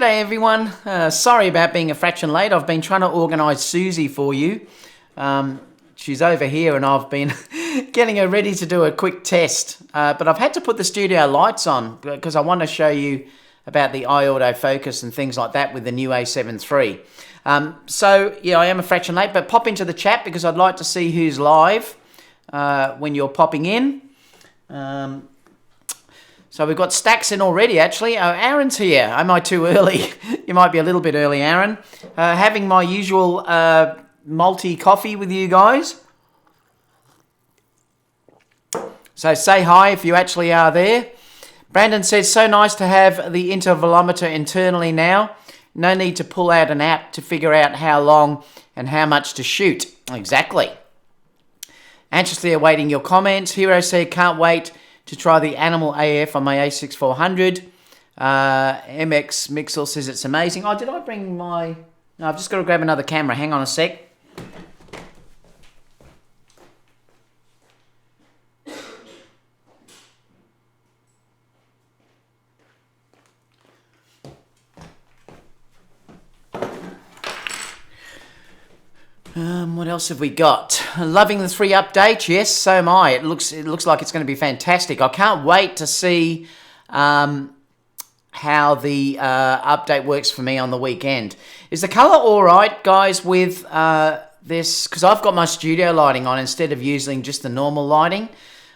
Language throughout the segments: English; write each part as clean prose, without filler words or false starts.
G'day everyone. Sorry about being a fraction late. I've been trying to organise Susie for you. She's over here and I've been getting her ready to do a quick test. But I've had to put the studio lights on because I want to show you about the eye autofocus and things like that with the new a7 III. So yeah, I am a fraction late, but pop into the chat because I'd like to see who's live when you're popping in. So we've got stacks in already, actually. Oh, Aaron's here. Am I too early? You might be a little bit early, Aaron. Having my usual multi coffee with you guys. So say hi if you actually are there. Brandon says, so nice to have the intervalometer internally now. No need to pull out an app to figure out how long and how much to shoot. Exactly. Anxiously awaiting your comments. Hero said, can't wait to try the Animal AF on my A6400. MX Mixel says it's amazing. Oh, did I bring my... No, I've just got to grab another camera. Hang on a sec. What else have we got? Loving the 3 update. Yes, so am I. It looks like it's going to be fantastic. I can't wait to see how the update works for me on the weekend. Is the colour all right, guys, with this? Because I've got my studio lighting on instead of using just the normal lighting.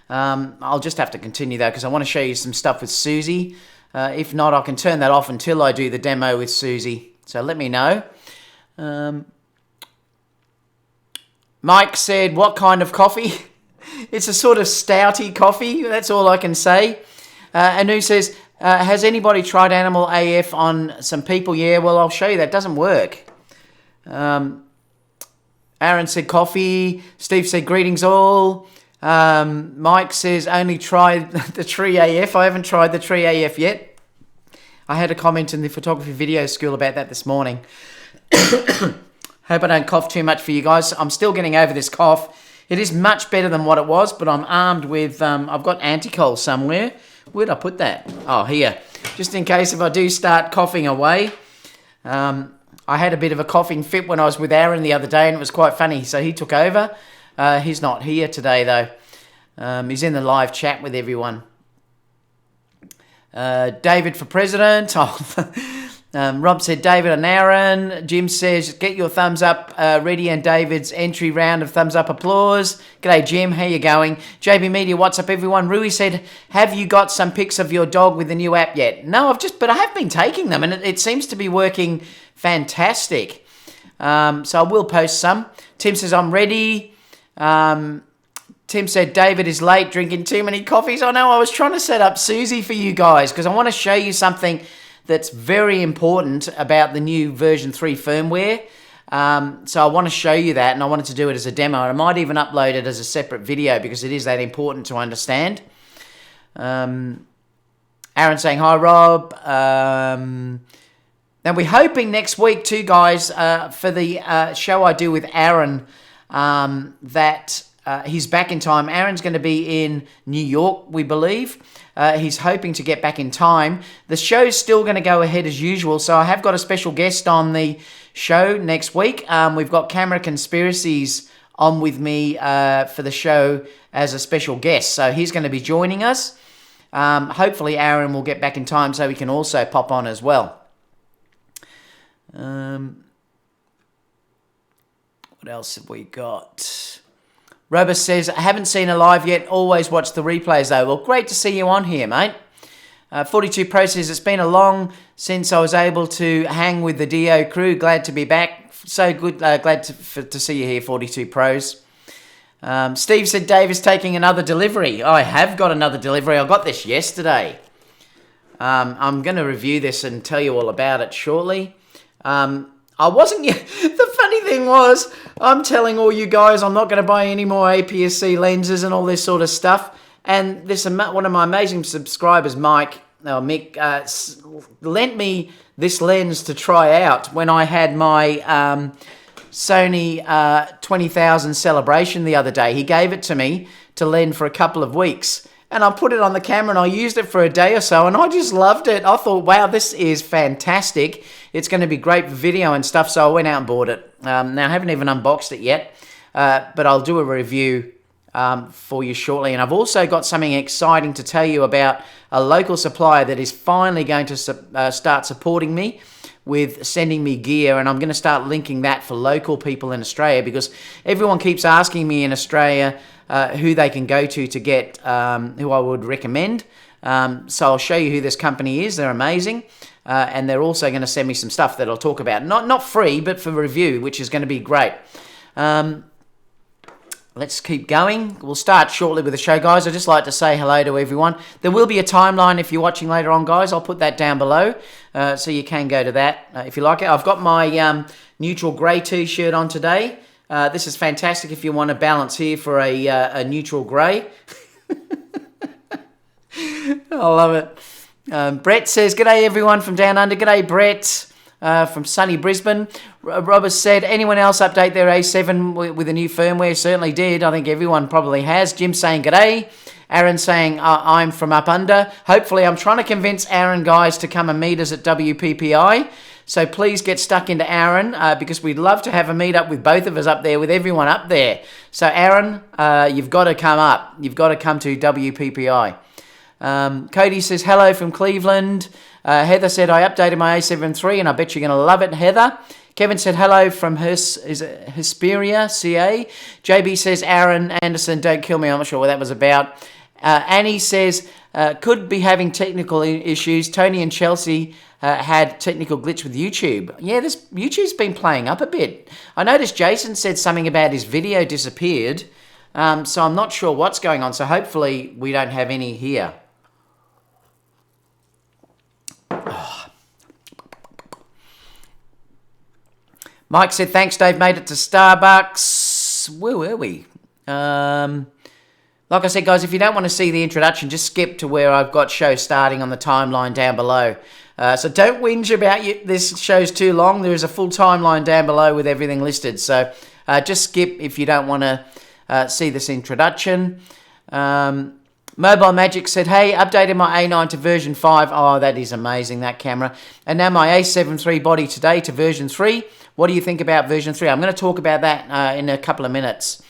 I'll just have to continue though because I want to show you some stuff with Susie. If not, I can turn that off until I do the demo with Susie. So let me know. Mike said, what kind of coffee? It's a sort of stouty coffee. That's all I can say. Anu says, has anybody tried Animal AF on some people? Yeah, well, I'll show you. That doesn't work. Aaron said coffee. Steve said greetings all. Mike says only try the Tree AF. I haven't tried the Tree AF yet. I had a comment in the photography video school about that this morning. Hope I don't cough too much for you guys. I'm still getting over this cough. It is much better than what it was, but I'm armed with, I've got Anticol somewhere. Where'd I put that? Oh, here. Just in case if I do start coughing away. I had a bit of a coughing fit when I was with Aaron the other day, and it was quite funny. So he took over. He's not here today, though. He's in the live chat with everyone. David for president. Oh, Rob said, David and Aaron. Jim says, get your thumbs up ready and David's entry round of thumbs up applause. G'day, Jim. How you going? JB Media, what's up, everyone? Rui said, have you got some pics of your dog with the new app yet? No, but I have been taking them and it seems to be working fantastic. So I will post some. Tim says, I'm ready. Tim said, David is late drinking too many coffees. I know, I was trying to set up Susie for you guys because I want to show you something that's very important about the new version 3 firmware. So I want to show you that, and I wanted to do it as a demo. And I might even upload it as a separate video because it is that important to understand. Aaron saying, hi, Rob. Now, we're hoping next week too, guys, for the show I do with Aaron, that he's back in time. Aaron's going to be in New York, we believe. He's hoping to get back in time. The show's still going to go ahead as usual, so I have got a special guest on the show next week. We've got Camera Conspiracies on with me for the show as a special guest, so he's going to be joining us. Hopefully Aaron will get back in time so he can also pop on as well. What else have we got? Robert says, I haven't seen a live yet. Always watch the replays though. Well, great to see you on here, mate. 42 Pro says, it's been a long since I was able to hang with the DO crew. Glad to be back. So good. Glad to see you here, 42 Pros. Steve said, Dave is taking another delivery. I have got another delivery. I got this yesterday. I'm going to review this and tell you all about it shortly. I wasn't... The funny thing was, I'm telling all you guys I'm not going to buy any more APS-C lenses and all this sort of stuff. And this one of my amazing subscribers, Mick, lent me this lens to try out when I had my Sony 20,000 celebration the other day. He gave it to me to lend for a couple of weeks. and I put it on the camera and I used it for a day or so and I just loved it. I thought, wow, this is fantastic. It's going to be great for video and stuff, so I went out and bought it. Now, I haven't even unboxed it yet, but I'll do a review for you shortly. And I've also got something exciting to tell you about a local supplier that is finally going to start supporting me with sending me gear, and I'm going to start linking that for local people in Australia, because everyone keeps asking me in Australia who they can go to get who I would recommend. So I'll show you who this company is. They're amazing, and they're also going to send me some stuff that I'll talk about, not free, but for review, which is going to be great. Let's keep going. We'll start shortly with the show, guys. I'd just like to say hello to everyone. There will be a timeline if you're watching later on, guys. I'll put that down below, so you can go to that if you like it. I've got my neutral grey t-shirt on today. This is fantastic if you want to balance here for a neutral grey. I love it. Brett says, "G'day everyone from down under." G'day, Brett. From sunny Brisbane. Robert said, anyone else update their A7 with a new firmware? Certainly did. I think everyone probably has. Jim saying g'day. Aaron saying, I'm from up under. Hopefully, I'm trying to convince Aaron, guys, to come and meet us at WPPI. So please get stuck into Aaron, because we'd love to have a meet up with both of us up there, with everyone up there. So Aaron, you've got to come up. You've got to come to WPPI. Cody says, hello from Cleveland. Heather said, I updated my A7 III and I bet you're going to love it, Heather. Kevin said, hello from Hesperia, CA. JB says, Aaron Anderson, don't kill me. I'm not sure what that was about. Annie says, could be having technical issues. Tony and Chelsea had technical glitch with YouTube. Yeah, YouTube's been playing up a bit. I noticed Jason said something about his video disappeared. So I'm not sure what's going on. So hopefully we don't have any here. Mike said, thanks, Dave. Made it to Starbucks. Where were we? Like I said, guys, if you don't want to see the introduction, just skip to where I've got show starting on the timeline down below. So don't whinge about this show's too long. There is a full timeline down below with everything listed. So just skip if you don't want to see this introduction. Mobile Magic said, hey, updated my A9 to version 5. Oh, that is amazing, that camera. And now my A7 III body today to version 3. What do you think about version 3? I'm going to talk about that in a couple of minutes.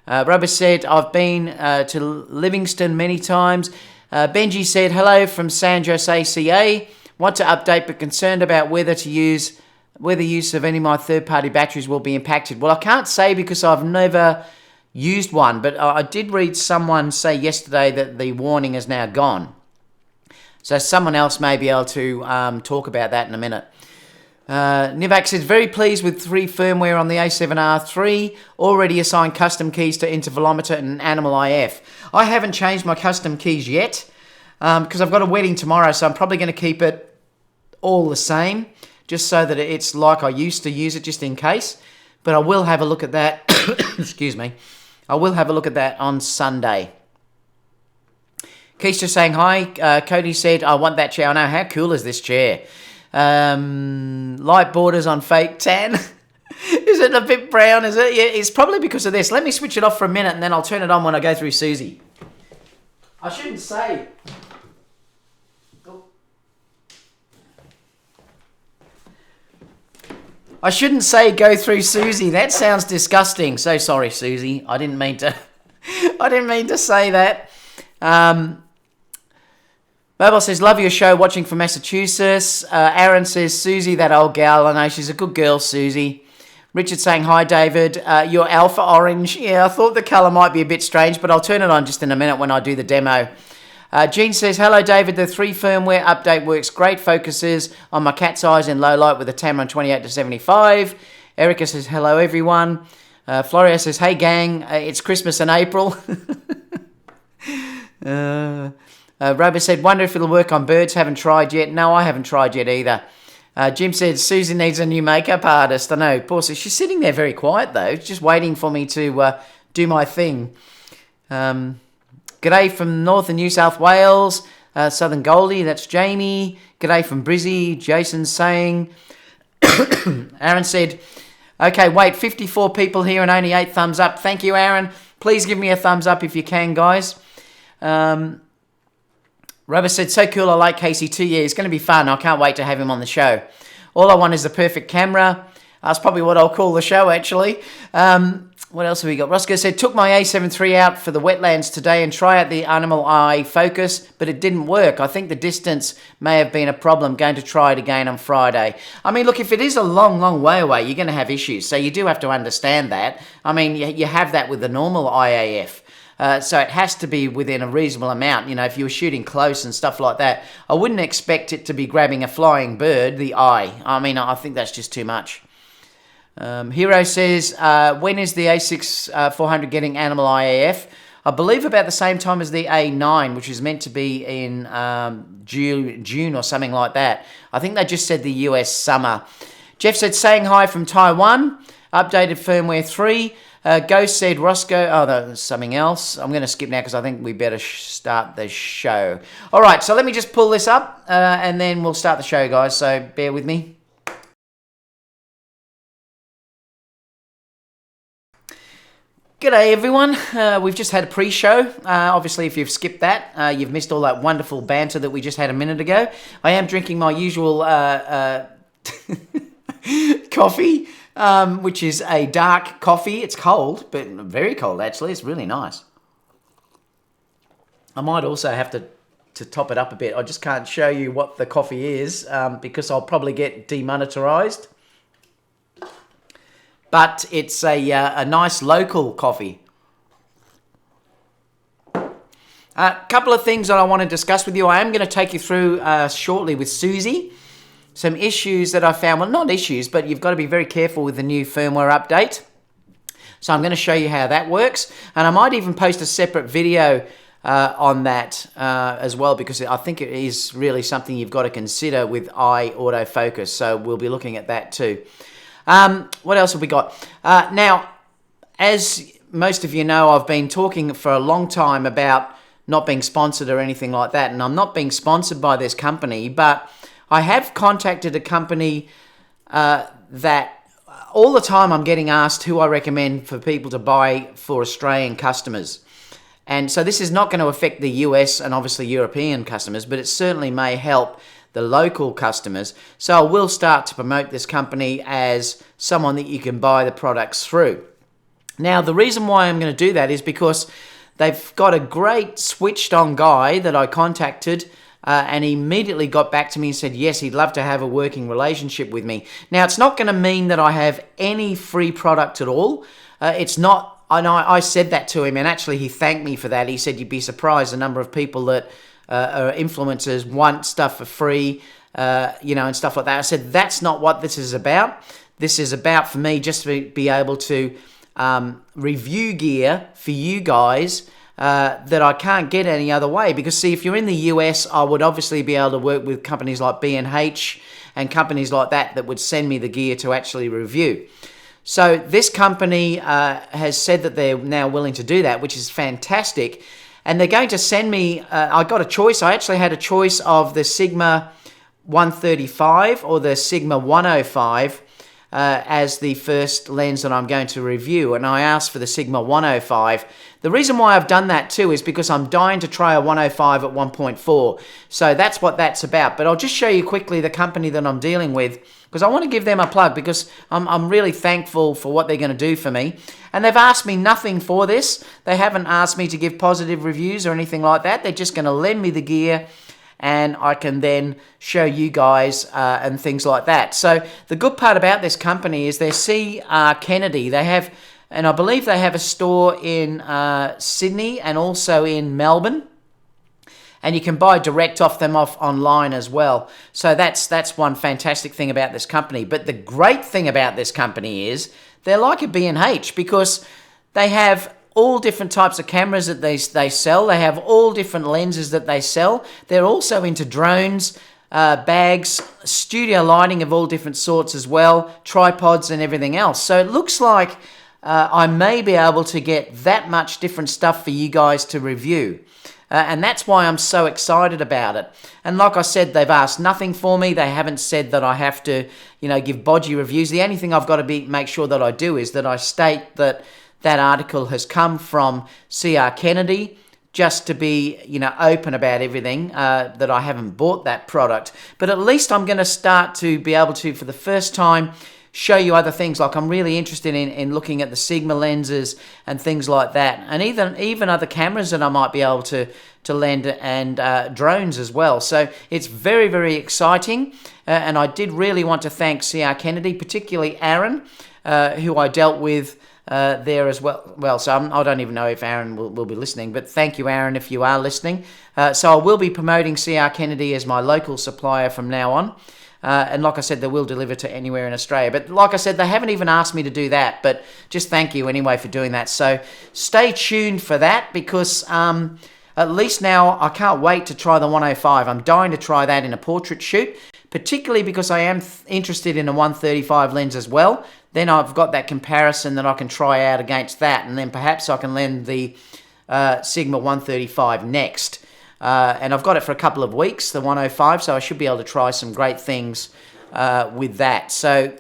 Rubber said, I've been to Livingston many times. Benji said, hello from San Jose, CA. Want to update but concerned about whether use of any of my third-party batteries will be impacted. Well, I can't say because I've never used one, but I did read someone say yesterday that the warning is now gone. So someone else may be able to talk about that in a minute. Nivak says, very pleased with 3 firmware on the A7R III. Already assigned custom keys to intervalometer and animal IF. I haven't changed my custom keys yet because I've got a wedding tomorrow, so I'm probably going to keep it all the same, just so that it's like I used to use it, just in case. But I will have a look at that. Excuse me. I will have a look at that on Sunday. Keisha saying hi. Cody said, I want that chair. I know, how cool is this chair? Light borders on fake tan. Is it a bit brown? Is it? Yeah, it's probably because of this. Let me switch it off for a minute and then I'll turn it on when I go through Susie. I shouldn't say. I shouldn't say go through Susie. That sounds disgusting. So sorry, Susie. I didn't mean to. I didn't mean to say that. Mobile says, love your show, watching from Massachusetts. Aaron says, Susie, that old gal. I know, she's a good girl, Susie. Richard saying, hi, David. Your alpha orange. Yeah, I thought the colour might be a bit strange, but I'll turn it on just in a minute when I do the demo. Jean says, hello, David. The 3 firmware update works great. Focuses on my cat's eyes in low light with a Tamron 28-75. Erica says, hello, everyone. Floria says, hey, gang. It's Christmas in April. Robert said, wonder if it'll work on birds. Haven't tried yet. No, I haven't tried yet either. Jim said, Susie needs a new makeup artist. I know, poor Susie. She's sitting there very quiet, though, just waiting for me to do my thing. G'day from northern New South Wales. Southern Goldie, that's Jamie. G'day from Brizzy. Jason's saying. Aaron said, okay, wait, 54 people here and only 8 thumbs up. Thank you, Aaron. Please give me a thumbs up if you can, guys. Robert said, so cool, I like Casey too. Yeah, it's going to be fun. I can't wait to have him on the show. All I want is the perfect camera. That's probably what I'll call the show, actually. What else have we got? Roscoe said, took my a7iii out for the wetlands today and try out the animal eye focus, but it didn't work. I think the distance may have been a problem. Going to try it again on Friday. I mean, look, if it is a long, long way away, you're going to have issues. So you do have to understand that. I mean, you have that with the normal IAF. So it has to be within a reasonable amount. You know, if you were shooting close and stuff like that, I wouldn't expect it to be grabbing a flying bird, the eye. I mean, I think that's just too much. Hero says, when is the A6400 getting animal IAF? I believe about the same time as the A9, which is meant to be in June or something like that. I think they just said the US summer. Jeff said, saying hi from Taiwan, updated firmware 3. Ghost said, Roscoe, oh, that's something else. I'm going to skip now because I think we better start the show. All right, so let me just pull this up and then we'll start the show, guys, so bear with me. G'day everyone, we've just had a pre-show. Obviously if you've skipped that, you've missed all that wonderful banter that we just had a minute ago. I am drinking my usual coffee, which is a dark coffee. It's cold, but very cold actually. It's really nice. I might also have to top it up a bit. I just can't show you what the coffee is because I'll probably get demonetized. But it's a nice local coffee. A couple of things that I want to discuss with you. I am going to take you through shortly with Susie. Some issues that I found. Well, not issues, but you've got to be very careful with the new firmware update. So I'm going to show you how that works. And I might even post a separate video on that as well, because I think it is really something you've got to consider with eye autofocus. So we'll be looking at that too. What else have we got? Now, as most of you know, I've been talking for a long time about not being sponsored or anything like that, and I'm not being sponsored by this company, but I have contacted a company that all the time I'm getting asked who I recommend for people to buy for Australian customers. And so this is not going to affect the US and obviously European customers, but it certainly may help the local customers. So I will start to promote this company as someone that you can buy the products through. Now, the reason why I'm going to do that is because they've got a great switched on guy that I contacted and he immediately got back to me and said, yes, he'd love to have a working relationship with me. Now, it's not going to mean that I have any free product at all. It's not, I know I said that to him and actually he thanked me for that. He said, you'd be surprised the number of people that influencers want stuff for free, you know, and stuff like that. I said, that's not what this is about. This is about, for me, just to be able to review gear for you guys that I can't get any other way. Because, see, if you're in the US, I would obviously be able to work with companies like B&H and companies like that that would send me the gear to actually review. So this company has said that they're now willing to do that, which is fantastic. And they're going to send me, I got a choice. I actually had a choice of the Sigma 135 or the Sigma 105 as the first lens that I'm going to review. And I asked for the Sigma 105. The reason why I've done that too is because I'm dying to try a 105 at 1.4. So that's what that's about. But I'll just show you quickly the company that I'm dealing with, because I want to give them a plug, because I'm really thankful for what they're going to do for me. And they've asked me nothing for this. They haven't asked me to give positive reviews or anything like that. They're just going to lend me the gear and I can then show you guys and things like that. So the good part about this company is they're C.R.Kennedy. They have, and I believe they have a store in Sydney and also in Melbourne. And you can buy direct off them online as well. So that's one fantastic thing about this company. But the great thing about this company is they're like a B&H, because they have all different types of cameras that they sell. They have all different lenses that they sell. They're also into drones, bags, studio lighting of all different sorts as well, tripods and everything else. So it looks like I may be able to get that much different stuff for you guys to review. And that's why I'm so excited about it. And like I said, they've asked nothing for me. They haven't said that I have to, you know, give bodgy reviews. The only thing I've got to make sure that I do is that I state that that article has come from C.R.Kennedy just to be, open about everything, that I haven't bought that product. But at least I'm going to start to be able to, for the first time, show you other things. Like I'm really interested in looking at the Sigma lenses and things like that, and even other cameras that I might be able to lend, and drones as well. So it's very, very exciting, and I did really want to thank C.R.Kennedy, particularly Aaron, who I dealt with there as well. So I don't even know if Aaron will be listening, but thank you, Aaron, if you are listening. So I will be promoting C.R.Kennedy as my local supplier from now on. And like I said, they will deliver to anywhere in Australia. But like I said, they haven't even asked me to do that. But just thank you anyway for doing that. So stay tuned for that, because at least now I can't wait to try the 105. I'm dying to try that in a portrait shoot, particularly because I am interested in a 135 lens as well. Then I've got that comparison that I can try out against that. And then perhaps I can lend the Sigma 135 next. And I've got it for a couple of weeks, the 105, so I should be able to try some great things with that. So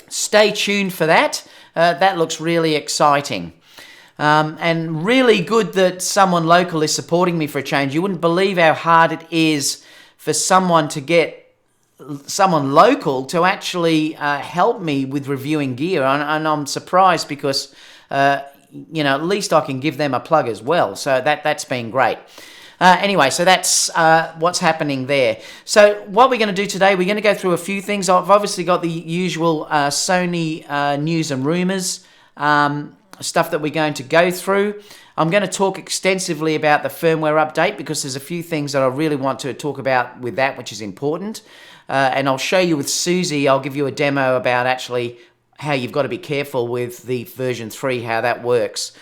stay tuned for that. That looks really exciting. And really good that someone local is supporting me for a change. You wouldn't believe how hard it is for someone to get someone local to actually help me with reviewing gear. And I'm surprised because, at least I can give them a plug as well. So that's been great. Anyway, so that's what's happening there. So what we're going to do today, we're going to go through a few things. I've obviously got the usual Sony news and rumours, stuff that we're going to go through. I'm going to talk extensively about the firmware update, because there's a few things that I really want to talk about with that, which is important. And I'll show you with Susie, I'll give you a demo about actually how you've got to be careful with the version 3, how that works.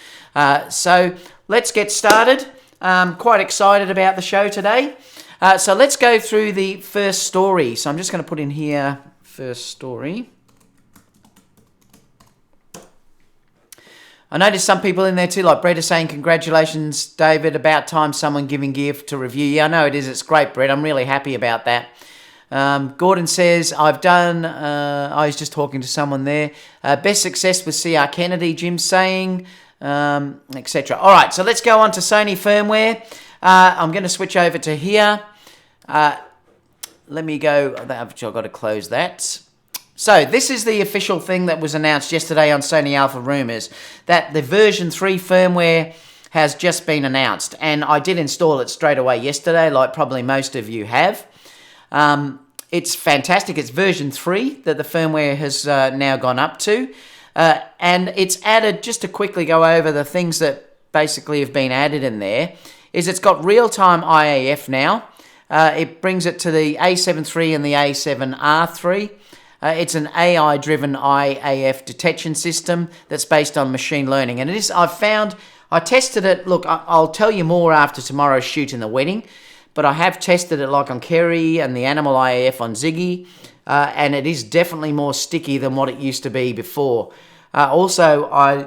So let's get started. Quite excited about the show today. So let's go through the first story. So I'm just going to put in here, first story. I noticed some people in there too, like Brett is saying, congratulations, David, about time someone giving gear to review. Yeah, I know it is. It's great, Brett. I'm really happy about that. Gordon says, I was just talking to someone there. Best success with C.R.Kennedy, Jim's saying. Etc. All right, so let's go on to Sony firmware. I'm going to switch over to here. Let me go. I've got to close that. So this is the official thing that was announced yesterday on Sony Alpha Rumors, that the version 3 firmware has just been announced. And I did install it straight away yesterday, like probably most of you have. It's fantastic. It's version 3 that the firmware has now gone up to. And it's added, just to quickly go over the things that basically have been added in there, is it's got real-time IAF now. It brings it to the a7iii and the a7R3. It's an AI-driven IAF detection system that's based on machine learning. And it is, I tested it, look, I'll tell you more after tomorrow's shoot in the wedding, but I have tested it like on Kerry and the Animal IAF on Ziggy. And it is definitely more sticky than what it used to be before. Also, I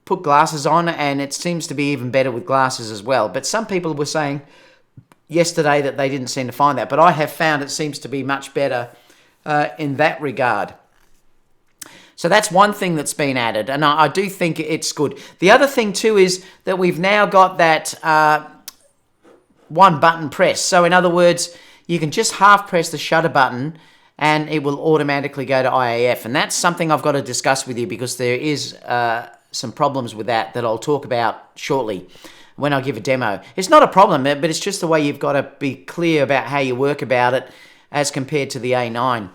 put glasses on, and it seems to be even better with glasses as well. But some people were saying yesterday that they didn't seem to find that. But I have found it seems to be much better in that regard. So that's one thing that's been added, and I do think it's good. The other thing too is that we've now got that one button press. So in other words, you can just half press the shutter button and it will automatically go to IAF. And that's something I've got to discuss with you, because there is some problems with that I'll talk about shortly when I give a demo. It's not a problem, but it's just the way you've got to be clear about how you work about it as compared to the A9.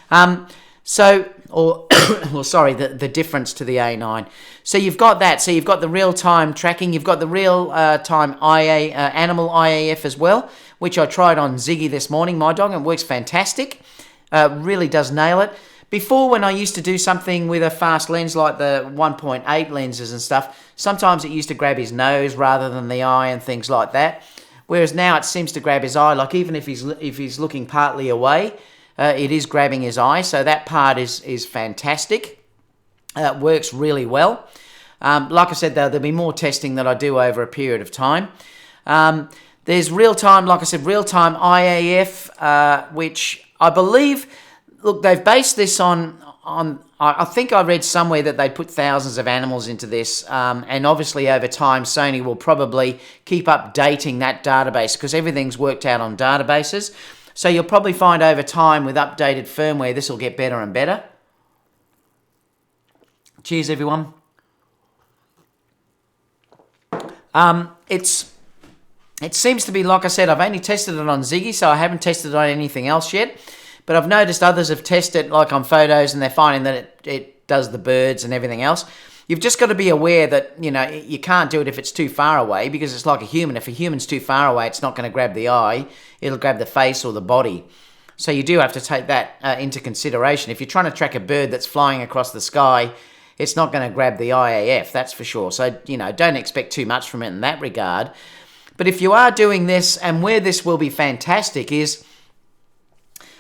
The difference to the A9. So you've got that. So you've got the real-time tracking. You've got the real-time animal IAF as well, which I tried on Ziggy this morning, my dog, and it works fantastic. Really does nail it. Before, when I used to do something with a fast lens like the 1.8 lenses and stuff, sometimes it used to grab his nose rather than the eye and things like that. Whereas now it seems to grab his eye, like even if he's looking partly away, it is grabbing his eye. So that part is fantastic. It works really well. Like I said, there'll be more testing that I do over a period of time. There's real-time, like I said, real-time IAF, which I believe, look, they've based this on I think I read somewhere that they put thousands of animals into this, and obviously over time Sony will probably keep updating that database because everything's worked out on databases. So you'll probably find over time with updated firmware this will get better and better. Cheers, everyone. It seems to be, like I said, I've only tested it on Ziggy, so I haven't tested it on anything else yet. But I've noticed others have tested it, like on photos, and they're finding that it does the birds and everything else. You've just got to be aware that, you know, you can't do it if it's too far away, because it's like a human. If a human's too far away, it's not going to grab the eye. It'll grab the face or the body. So you do have to take that into consideration. If you're trying to track a bird that's flying across the sky, it's not going to grab the eye AF, that's for sure. So, you know, don't expect too much from it in that regard. But if you are doing this, and where this will be fantastic is,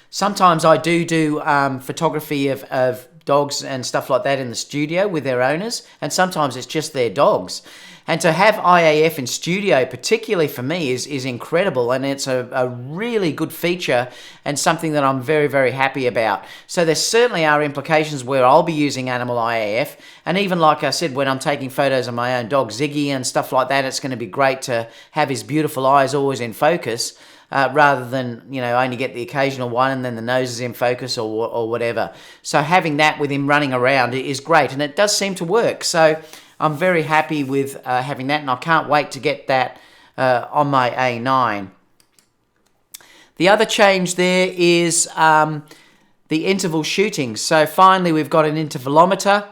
sometimes I do photography of dogs and stuff like that in the studio with their owners, and sometimes it's just their dogs. And to have IAF in studio, particularly for me, is incredible, and it's a really good feature and something that I'm very, very happy about. So there certainly are implications where I'll be using animal IAF, and even like I said, when I'm taking photos of my own dog Ziggy and stuff like that, it's going to be great to have his beautiful eyes always in focus. Rather than, you know, only get the occasional one and then the nose is in focus or whatever. So having that with him running around is great, and it does seem to work. So I'm very happy with having that, and I can't wait to get that on my A9. The other change there is the interval shooting. So finally we've got an intervalometer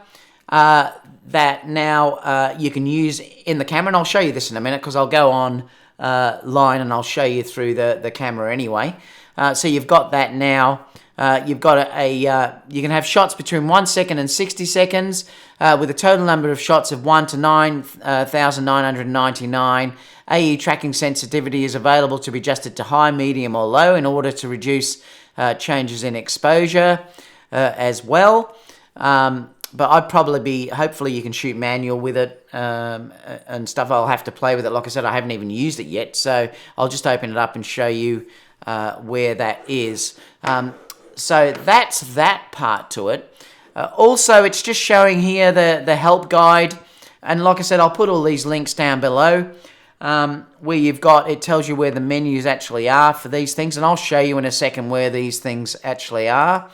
that now you can use in the camera, and I'll show you this in a minute because I'll go on line and I'll show you through the camera anyway. So you've got that now. You've got you can have shots between 1 second and 60 seconds with a total number of shots of 1 to 9,999. AE tracking sensitivity is available to be adjusted to high, medium or low in order to reduce changes in exposure as well. But I'd probably be, hopefully you can shoot manual with it and stuff. I'll have to play with it. Like I said, I haven't even used it yet. So I'll just open it up and show you where that is. So that's that part to it. Also, it's just showing here the help guide. And like I said, I'll put all these links down below where you've got, it tells you where the menus actually are for these things. And I'll show you in a second where these things actually are.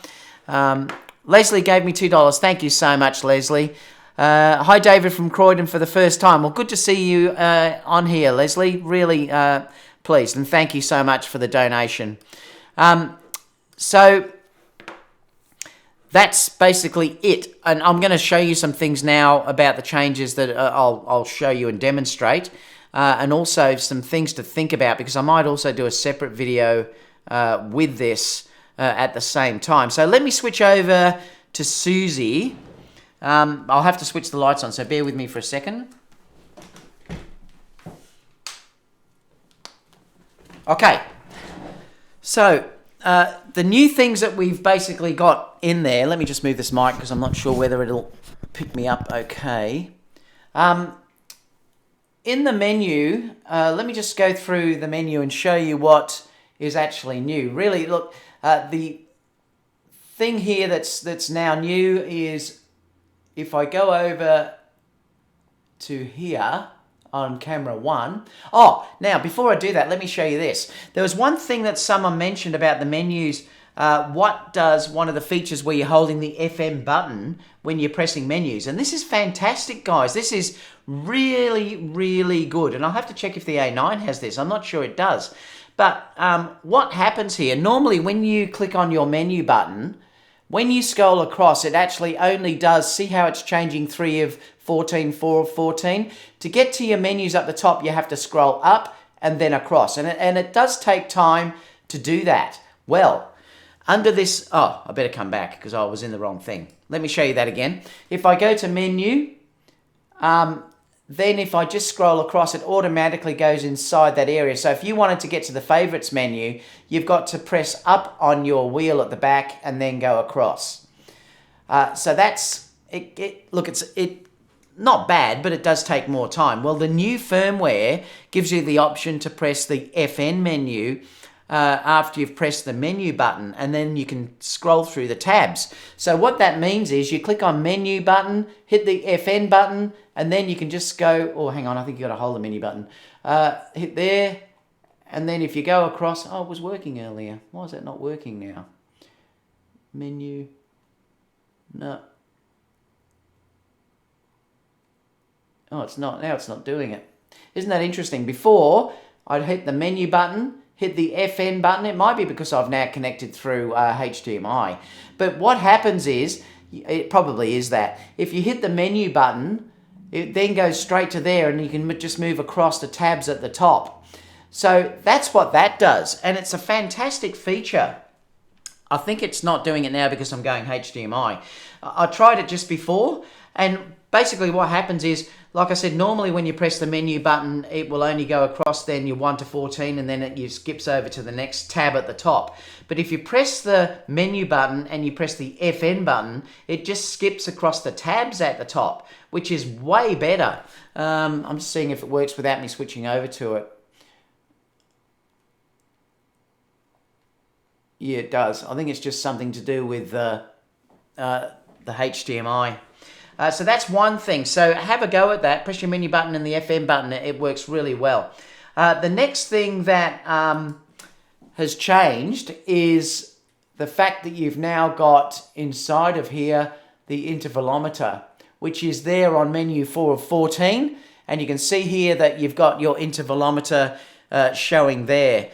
Leslie gave me $2. Thank you so much, Leslie. Hi, David from Croydon for the first time. Well, good to see you on here, Leslie. Really pleased, and thank you so much for the donation. So that's basically it. And I'm going to show you some things now about the changes that I'll show you and demonstrate, and also some things to think about, because I might also do a separate video with this at the same time. So let me switch over to Susie. I'll have to switch the lights on, so bear with me for a second. Okay, so the new things that we've basically got in there, let me just move this mic because I'm not sure whether it'll pick me up okay. In the menu, let me just go through the menu and show you what is actually new. Really, look, the thing here that's now new is if I go over to here on camera 1. Oh, now before I do that, let me show you this. There was one thing that someone mentioned about the menus. What does one of the features where you're holding the FM button when you're pressing menus? And this is fantastic, guys. This is really, really good. And I'll have to check if the A9 has this. I'm not sure it does. But what happens here, normally when you click on your menu button, when you scroll across, it actually only does, see how it's changing 3 of 14, 4 of 14? To get to your menus up the top, you have to scroll up and then across. And it does take time to do that. Well, under this, oh, I better come back because I was in the wrong thing. Let me show you that again. If I go to menu, then if I just scroll across, it automatically goes inside that area. So if you wanted to get to the favorites menu, you've got to press up on your wheel at the back and then go across. So that's, look, it's not bad, but it does take more time. Well, the new firmware gives you the option to press the FN menu after you've pressed the menu button, and then you can scroll through the tabs. So what that means is you click on menu button, hit the FN button, and then you can just go, oh, hang on, I think you got to hold the menu button. Hit there, and then if you go across, oh, it was working earlier. Why is that not working now? Menu, no. Oh, it's not, now it's not doing it. Isn't that interesting? Before, I'd hit the menu button, hit the FN button. It might be because I've now connected through HDMI. But what happens is, it probably is that, if you hit the menu button, it then goes straight to there and you can just move across the tabs at the top. So that's what that does. And it's a fantastic feature. I think it's not doing it now because I'm going HDMI. I tried it just before, and basically what happens is, like I said, normally when you press the menu button, it will only go across then your 1 to 14, and then it skips over to the next tab at the top. But if you press the menu button and you press the FN button, it just skips across the tabs at the top, which is way better. I'm just seeing if it works without me switching over to it. Yeah, it does. I think it's just something to do with the HDMI. So that's one thing. So have a go at that. Press your menu button and the FM button. It works really well. The next thing that has changed is the fact that you've now got inside of here the intervalometer, which is there on menu 4 of 14. And you can see here that you've got your intervalometer showing there.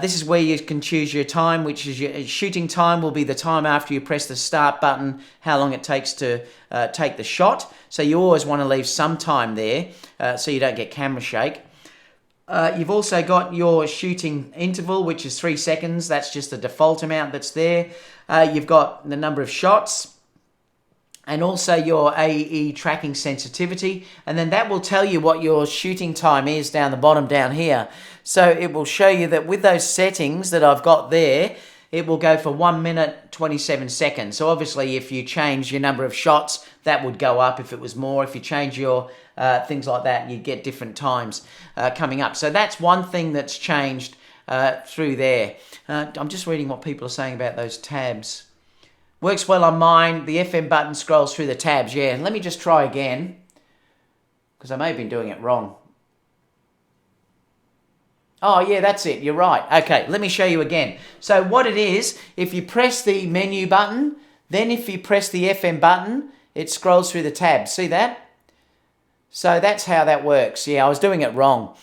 This is where you can choose your time, which is your shooting time will be the time after you press the start button, how long it takes to take the shot. So you always want to leave some time there so you don't get camera shake. You've also got your shooting interval, which is 3 seconds. That's just the default amount that's there. You've got the number of shots, and also your AE tracking sensitivity, and then that will tell you what your shooting time is down the bottom down here. So it will show you that with those settings that I've got there, it will go for 1 minute 27 seconds. So obviously if you change your number of shots, that would go up if it was more. If you change your things like that, you get different times coming up. So that's one thing that's changed through there. I'm just reading what people are saying about those tabs. Works well on mine. The FM button scrolls through the tabs. Yeah, let me just try again, because I may have been doing it wrong. Oh, yeah, that's it. You're right. Okay, let me show you again. So what it is, if you press the menu button, then if you press the FM button, it scrolls through the tabs. See that? So that's how that works. Yeah, I was doing it wrong.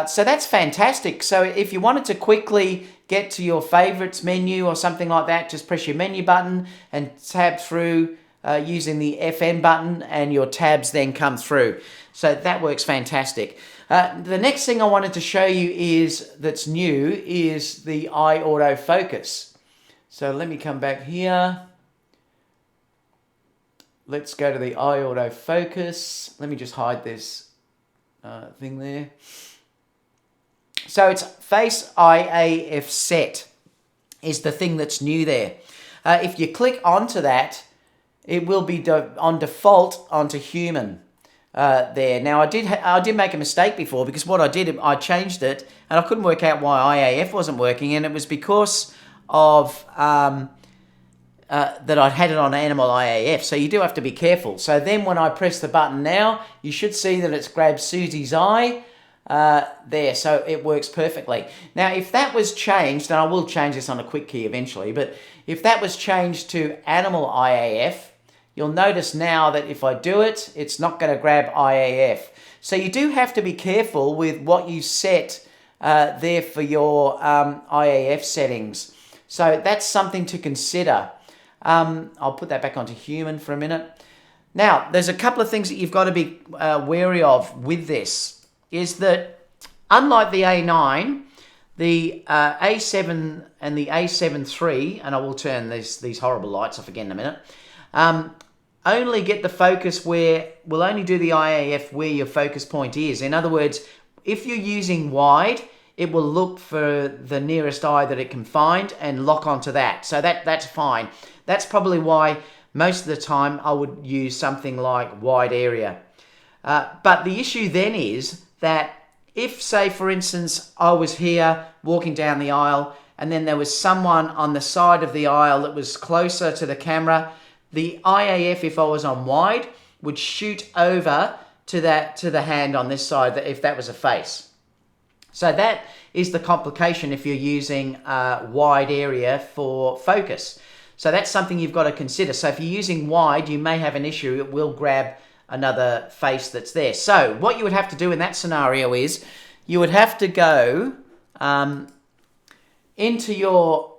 So that's fantastic. So if you wanted to quickly get to your favorites menu or something like that, just press your menu button and tab through using the FN button, and your tabs then come through. So that works fantastic. The next thing I wanted to show you is that's new is the eye autofocus. So let me come back here. Let's go to the eye autofocus. Let me just hide this thing there. So it's Face IAF set is the thing that's new there. If you click onto that, it will be on default onto human there. Now I did make a mistake before, because what I did, I changed it and I couldn't work out why IAF wasn't working, and it was because of that I'd had it on animal IAF. So you do have to be careful. So then when I press the button now, you should see that it's grabbed Susie's eye there, so it works perfectly. Now if that was changed, and I will change this on a quick key eventually, but if that was changed to animal IAF, you'll notice now that if I do it, it's not going to grab IAF. So you do have to be careful with what you set there for your IAF settings. So that's something to consider. I'll put that back onto human for a minute. Now, there's a couple of things that you've got to be wary of with this, is that unlike the A9, the A7 and the a7iii, and I will turn these horrible lights off again in a minute, only get the focus where, will only do the IAF where your focus point is. In other words, if you're using wide, it will look for the nearest eye that it can find and lock onto that. So that's fine. That's probably why most of the time I would use something like wide area. But the issue then is that if, say, for instance, I was here walking down the aisle and then there was someone on the side of the aisle that was closer to the camera, the IAF, if I was on wide, would shoot over to the hand on this side if that was a face. So that is the complication if you're using a wide area for focus. So that's something you've got to consider. So if you're using wide, you may have an issue. It will grab another face that's there. So what you would have to do in that scenario is you would have to go into your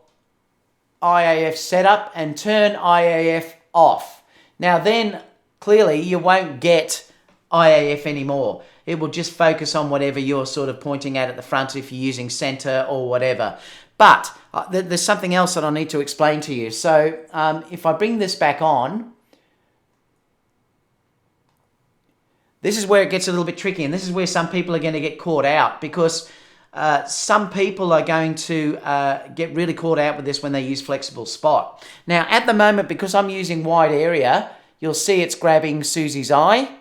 IAF setup and turn IAF off. Now then, clearly you won't get IAF anymore. It will just focus on whatever you're sort of pointing at the front if you're using center or whatever. But there's something else that I need to explain to you. So if I bring this back on, this is where it gets a little bit tricky, and this is where some people are going to get caught out, because some people are going to get really caught out with this when they use flexible spot. Now, at the moment, because I'm using wide area, you'll see it's grabbing Susie's eye.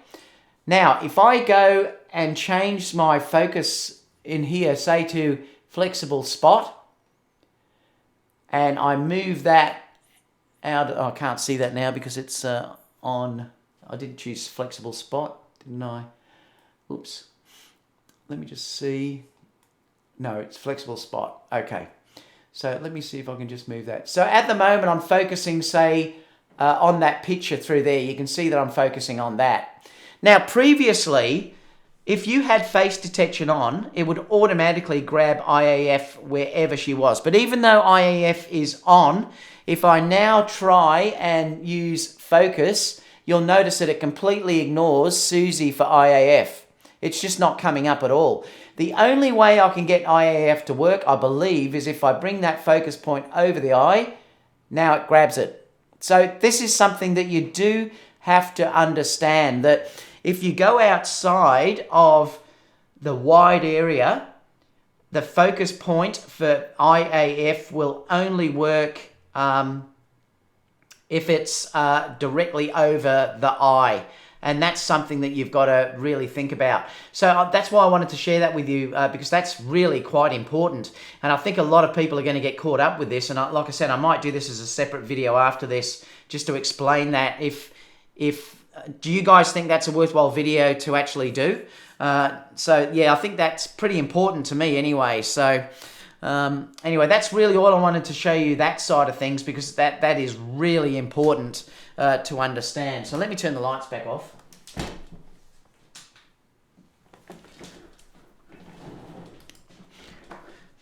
Now, if I go and change my focus in here, say to flexible spot, and I move that out, oh, I can't see that now because it's on, I did choose flexible spot, didn't I? Oops. Let me just see. No, it's flexible spot. Okay. So let me see if I can just move that. So at the moment, I'm focusing, say, on that picture through there. You can see that I'm focusing on that. Now, previously, if you had face detection on, it would automatically grab IAF wherever she was. But even though IAF is on, if I now try and use focus, you'll notice that it completely ignores Susie for IAF. It's just not coming up at all. The only way I can get IAF to work, I believe, is if I bring that focus point over the eye. Now it grabs it. So this is something that you do have to understand, that if you go outside of the wide area, the focus point for IAF will only work if it's directly over the eye. And that's something that you've got to really think about. So that's why I wanted to share that with you, because that's really quite important. And I think a lot of people are going to get caught up with this. And like I said, I might do this as a separate video after this, just to explain that. Do you guys think that's a worthwhile video to actually do? So yeah, I think that's pretty important to me anyway. So anyway, that's really all I wanted to show you, that side of things, because that is really important to understand. So let me turn the lights back off.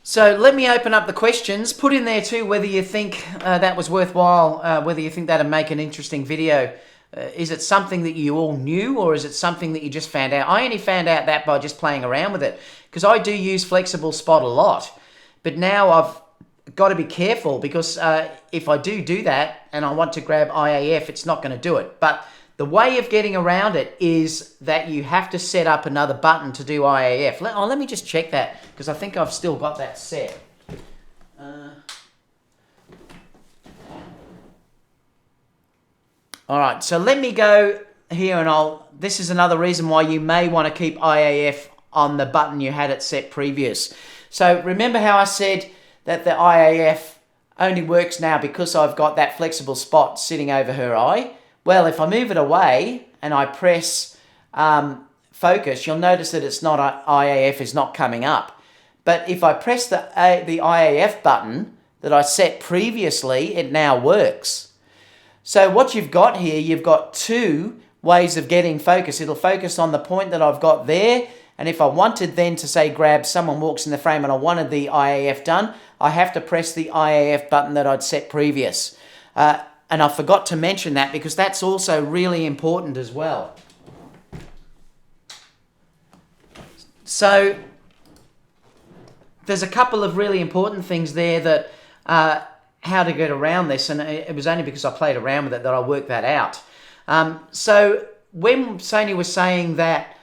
So let me open up the questions. Put in there too whether you think that was worthwhile, whether you think that'd make an interesting video. Is it something that you all knew, or is it something that you just found out? I only found out that by just playing around with it, because I do use flexible spot a lot. But now I've got to be careful, because if I do that and I want to grab IAF, it's not going to do it. But the way of getting around it is that you have to set up another button to do IAF. Let me just check that, because I think I've still got that set. All right, so let me go here, and this is another reason why you may want to keep IAF on the button you had it set previous. So remember how I said that the IAF only works now because I've got that flexible spot sitting over her eye? Well, if I move it away and I press focus, you'll notice that it's not, IAF is not coming up. But if I press the IAF button that I set previously, it now works. So what you've got here, you've got two ways of getting focus. It'll focus on the point that I've got there, and if I wanted then to say grab, someone walks in the frame and I wanted the IAF done, I have to press the IAF button that I'd set previous. And I forgot to mention that, because that's also really important as well. So there's a couple of really important things there that how to get around this, and it was only because I played around with it that I worked that out. So when Sony was saying that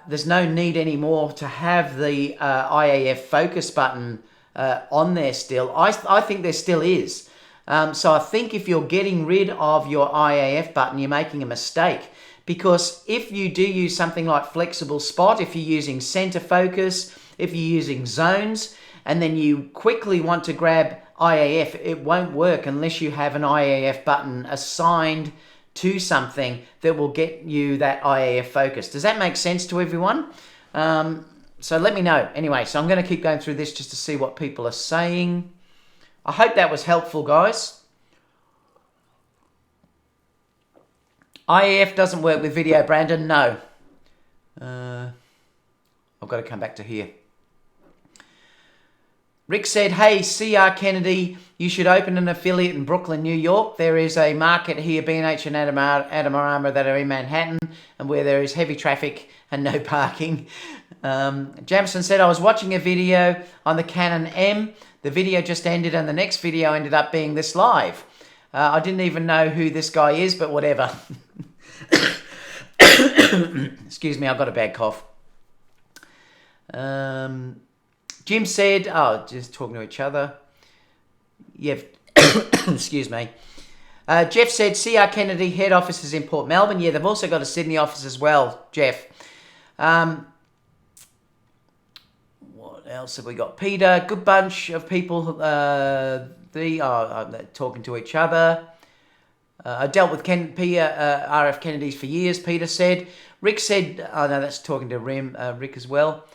there's no need anymore to have the IAF focus button on there still, I think there still is. So I think if you're getting rid of your IAF button, you're making a mistake, because if you do use something like flexible spot, if you're using center focus, if you're using zones, and then you quickly want to grab IAF, it won't work unless you have an IAF button assigned to something that will get you that IAF focus. Does that make sense to everyone? So let me know. Anyway, so I'm going to keep going through this just to see what people are saying. I hope that was helpful, guys. IAF doesn't work with video, Brandon. No. I've got to come back to here. Rick said, hey, C.R.Kennedy, you should open an affiliate in Brooklyn, New York. There is a market here, B&H and Adamar that are in Manhattan, and where there is heavy traffic and no parking. Jamison said, I was watching a video on the Canon M. The video just ended, and the next video ended up being this live. I didn't even know who this guy is, but whatever. Excuse me, I've got a bad cough. Jim said, oh, just talking to each other. Yeah, excuse me. Jeff said, C.R.Kennedy head office is in Port Melbourne. Yeah, they've also got a Sydney office as well, Jeff. What else have we got? Peter, good bunch of people talking to each other. I dealt with RF Kennedys for years, Peter said. Rick said, oh no, that's talking to Rick as well.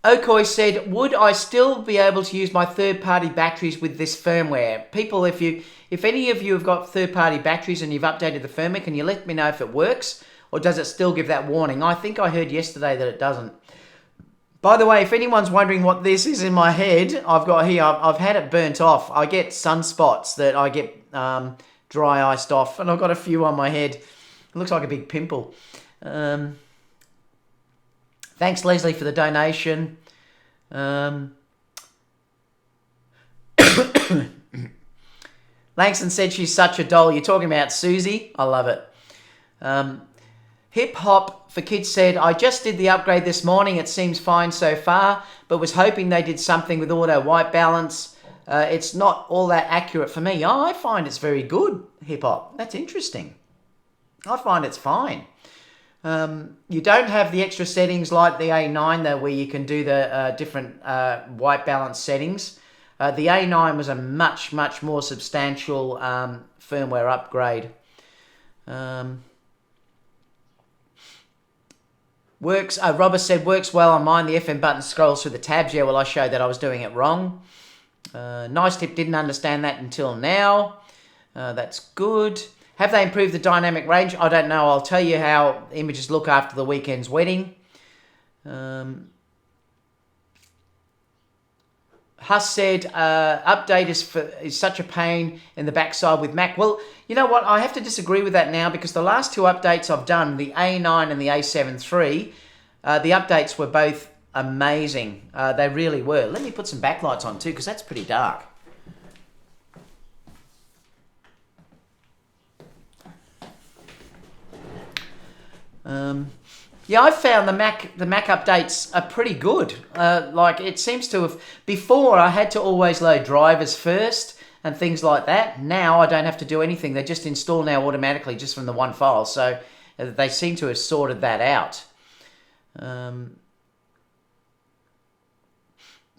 Okoy said, would I still be able to use my third-party batteries with this firmware? People, if any of you have got third-party batteries and you've updated the firmware, can you let me know if it works? Or does it still give that warning? I think I heard yesterday that it doesn't. By the way, if anyone's wondering what this is in my head, I've got here, I've had it burnt off. I get sunspots that I get dry iced off, and I've got a few on my head. It looks like a big pimple. Thanks, Leslie, for the donation. Langston said she's such a doll. You're talking about Susie? I love it. Hip Hop for Kids said, I just did the upgrade this morning. It seems fine so far, but was hoping they did something with auto white balance. It's not all that accurate for me. Oh, I find it's very good, Hip Hop. That's interesting. I find it's fine. You don't have the extra settings like the A9 though, where you can do the different white balance settings. The A9 was a much more substantial firmware upgrade. Robert said, works well on mine. The FM button scrolls through the tabs. Yeah, well, I showed that I was doing it wrong. Nice Tip didn't understand that until now. That's good. Have they improved the dynamic range? I don't know. I'll tell you how images look after the weekend's wedding. Huss said, update is such a pain in the backside with Mac. Well, you know what? I have to disagree with that now because the last two updates I've done, the A9 and the a7iii, the updates were both amazing. They really were. Let me put some backlights on too because that's pretty dark. Yeah, I found the Mac updates are pretty good. Like it seems to have, before I had to always load drivers first and things like that. Now I don't have to do anything. They just install now automatically just from the one file. So they seem to have sorted that out.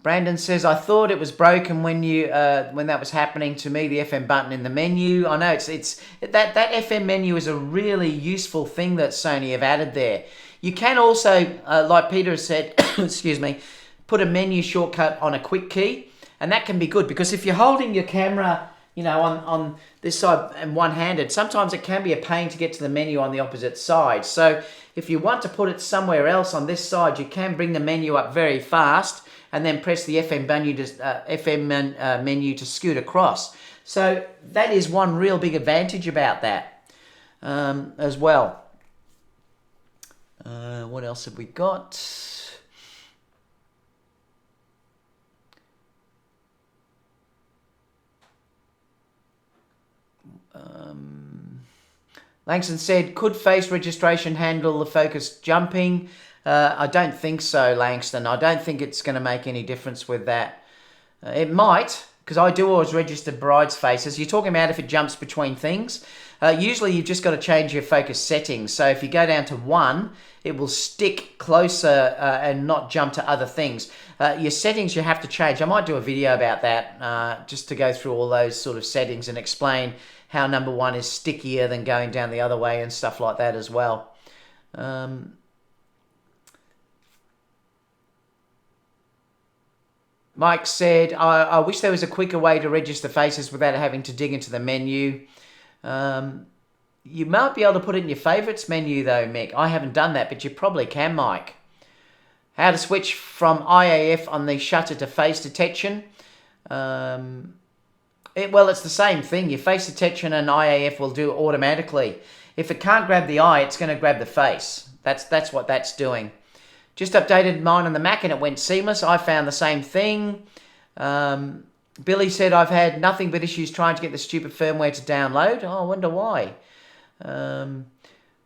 Brandon says, I thought it was broken when that was happening to me, the FM button in the menu. I know it's that FM menu is a really useful thing that Sony have added there. You can also, like Peter said, excuse me, put a menu shortcut on a quick key, and that can be good because if you're holding your camera, you know, on this side and one-handed, sometimes it can be a pain to get to the menu on the opposite side. So if you want to put it somewhere else on this side, you can bring the menu up very fast and then press the FM menu to scoot across. So that is one real big advantage about that as well. What else have we got? Langston said, could face registration handle the focus jumping? I don't think so, Langston. I don't think it's going to make any difference with that. It might, because I do always register brides' faces. You're talking about if it jumps between things. Usually you've just got to change your focus settings. So if you go down to 1, it will stick closer and not jump to other things. Your settings you have to change. I might do a video about that just to go through all those sort of settings and explain how number 1 is stickier than going down the other way and stuff like that as well. Mike said, I wish there was a quicker way to register faces without having to dig into the menu. You might be able to put it in your favorites menu though, Mick. I haven't done that, but you probably can, Mike. How to switch from IAF on the shutter to face detection. Well, it's the same thing. Your face detection and IAF will do it automatically. If it can't grab the eye, it's going to grab the face. That's what that's doing. Just updated mine on the Mac and it went seamless. I found the same thing. Billy said, I've had nothing but issues trying to get the stupid firmware to download. Oh, I wonder why.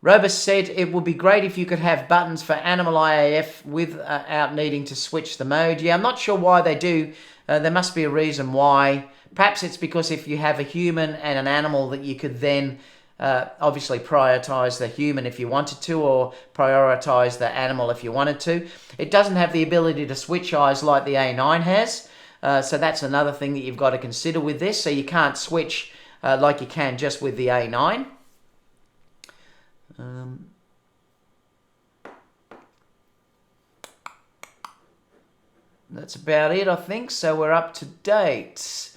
Robus said, it would be great if you could have buttons for animal IAF without needing to switch the mode. Yeah, I'm not sure why they do. There must be a reason why. Perhaps it's because if you have a human and an animal that you could then obviously prioritize the human if you wanted to, or prioritize the animal if you wanted to. It doesn't have the ability to switch eyes like the A9 has. So that's another thing that you've got to consider with this. So you can't switch like you can just with the A9. That's about it, I think. So we're up to date.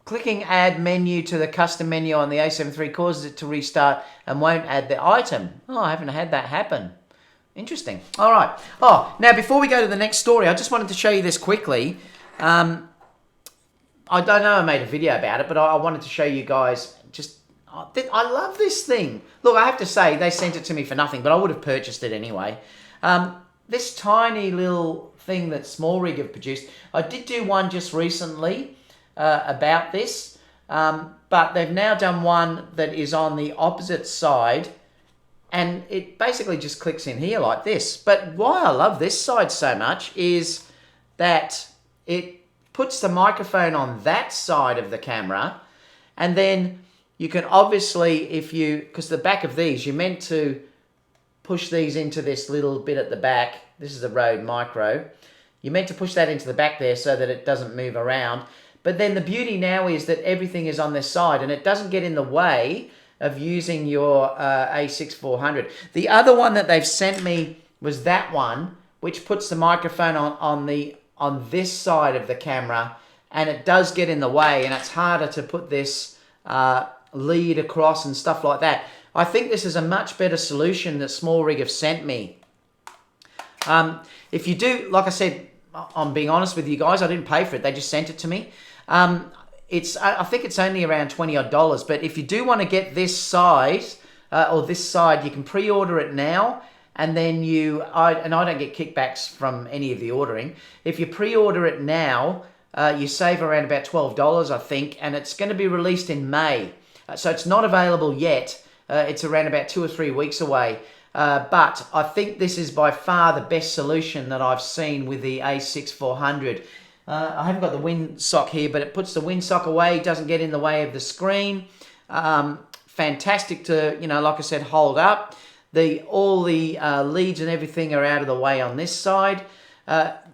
Clicking add menu to the custom menu on the a7iii causes it to restart and won't add the item. Oh, I haven't had that happen. Interesting. All right. Oh, now before we go to the next story, I just wanted to show you this quickly. I don't know I made a video about it, but I wanted to show you guys just... I love this thing. Look, I have to say, they sent it to me for nothing, but I would have purchased it anyway. This tiny little thing that SmallRig have produced. I did do one just recently about this, but they've now done one that is on the opposite side, and it basically just clicks in here like this. But why I love this side so much is that it puts the microphone on that side of the camera, and then you can obviously, because the back of these, you're meant to push these into this little bit at the back. This is a Rode Micro. You're meant to push that into the back there so that it doesn't move around. But then the beauty now is that everything is on this side and it doesn't get in the way of using your A6400. The other one that they've sent me was that one, which puts the microphone on this side of the camera, and it does get in the way, and it's harder to put this lead across and stuff like that. I think this is a much better solution that SmallRig have sent me. If you do, like I said, I'm being honest with you guys, I didn't pay for it. They just sent it to me. I think it's only around $20 odd, but if you do want to get this size or this side, you can pre-order it now, and then I don't get kickbacks from any of the ordering. If you pre-order it now, you save around about $12, I think, and it's going to be released in May. So it's not available yet. It's around about 2 or 3 weeks away. But I think this is by far the best solution that I've seen with the A6400. I haven't got the windsock here, but it puts the windsock away, doesn't get in the way of the screen. Fantastic to, like I said, hold up. All the leads and everything are out of the way on this side.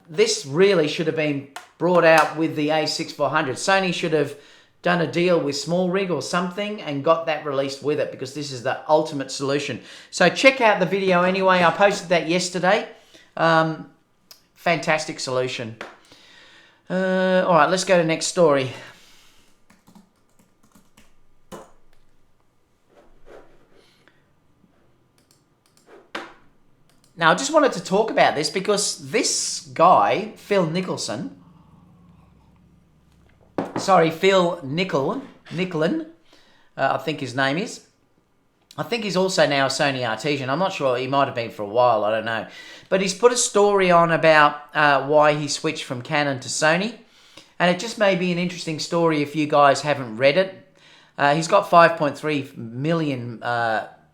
This really should have been brought out with the A6400. Sony should have done a deal with SmallRig or something and got that released with it, because this is the ultimate solution. So check out the video anyway. I posted that yesterday. Fantastic solution. All right, let's go to the next story. Now, I just wanted to talk about this because this guy, Phil Nicklen, I think his name is. I think he's also now a Sony Artesian. I'm not sure. He might have been for a while. I don't know. But he's put a story on about why he switched from Canon to Sony. And it just may be an interesting story if you guys haven't read it. He's got 5.3 million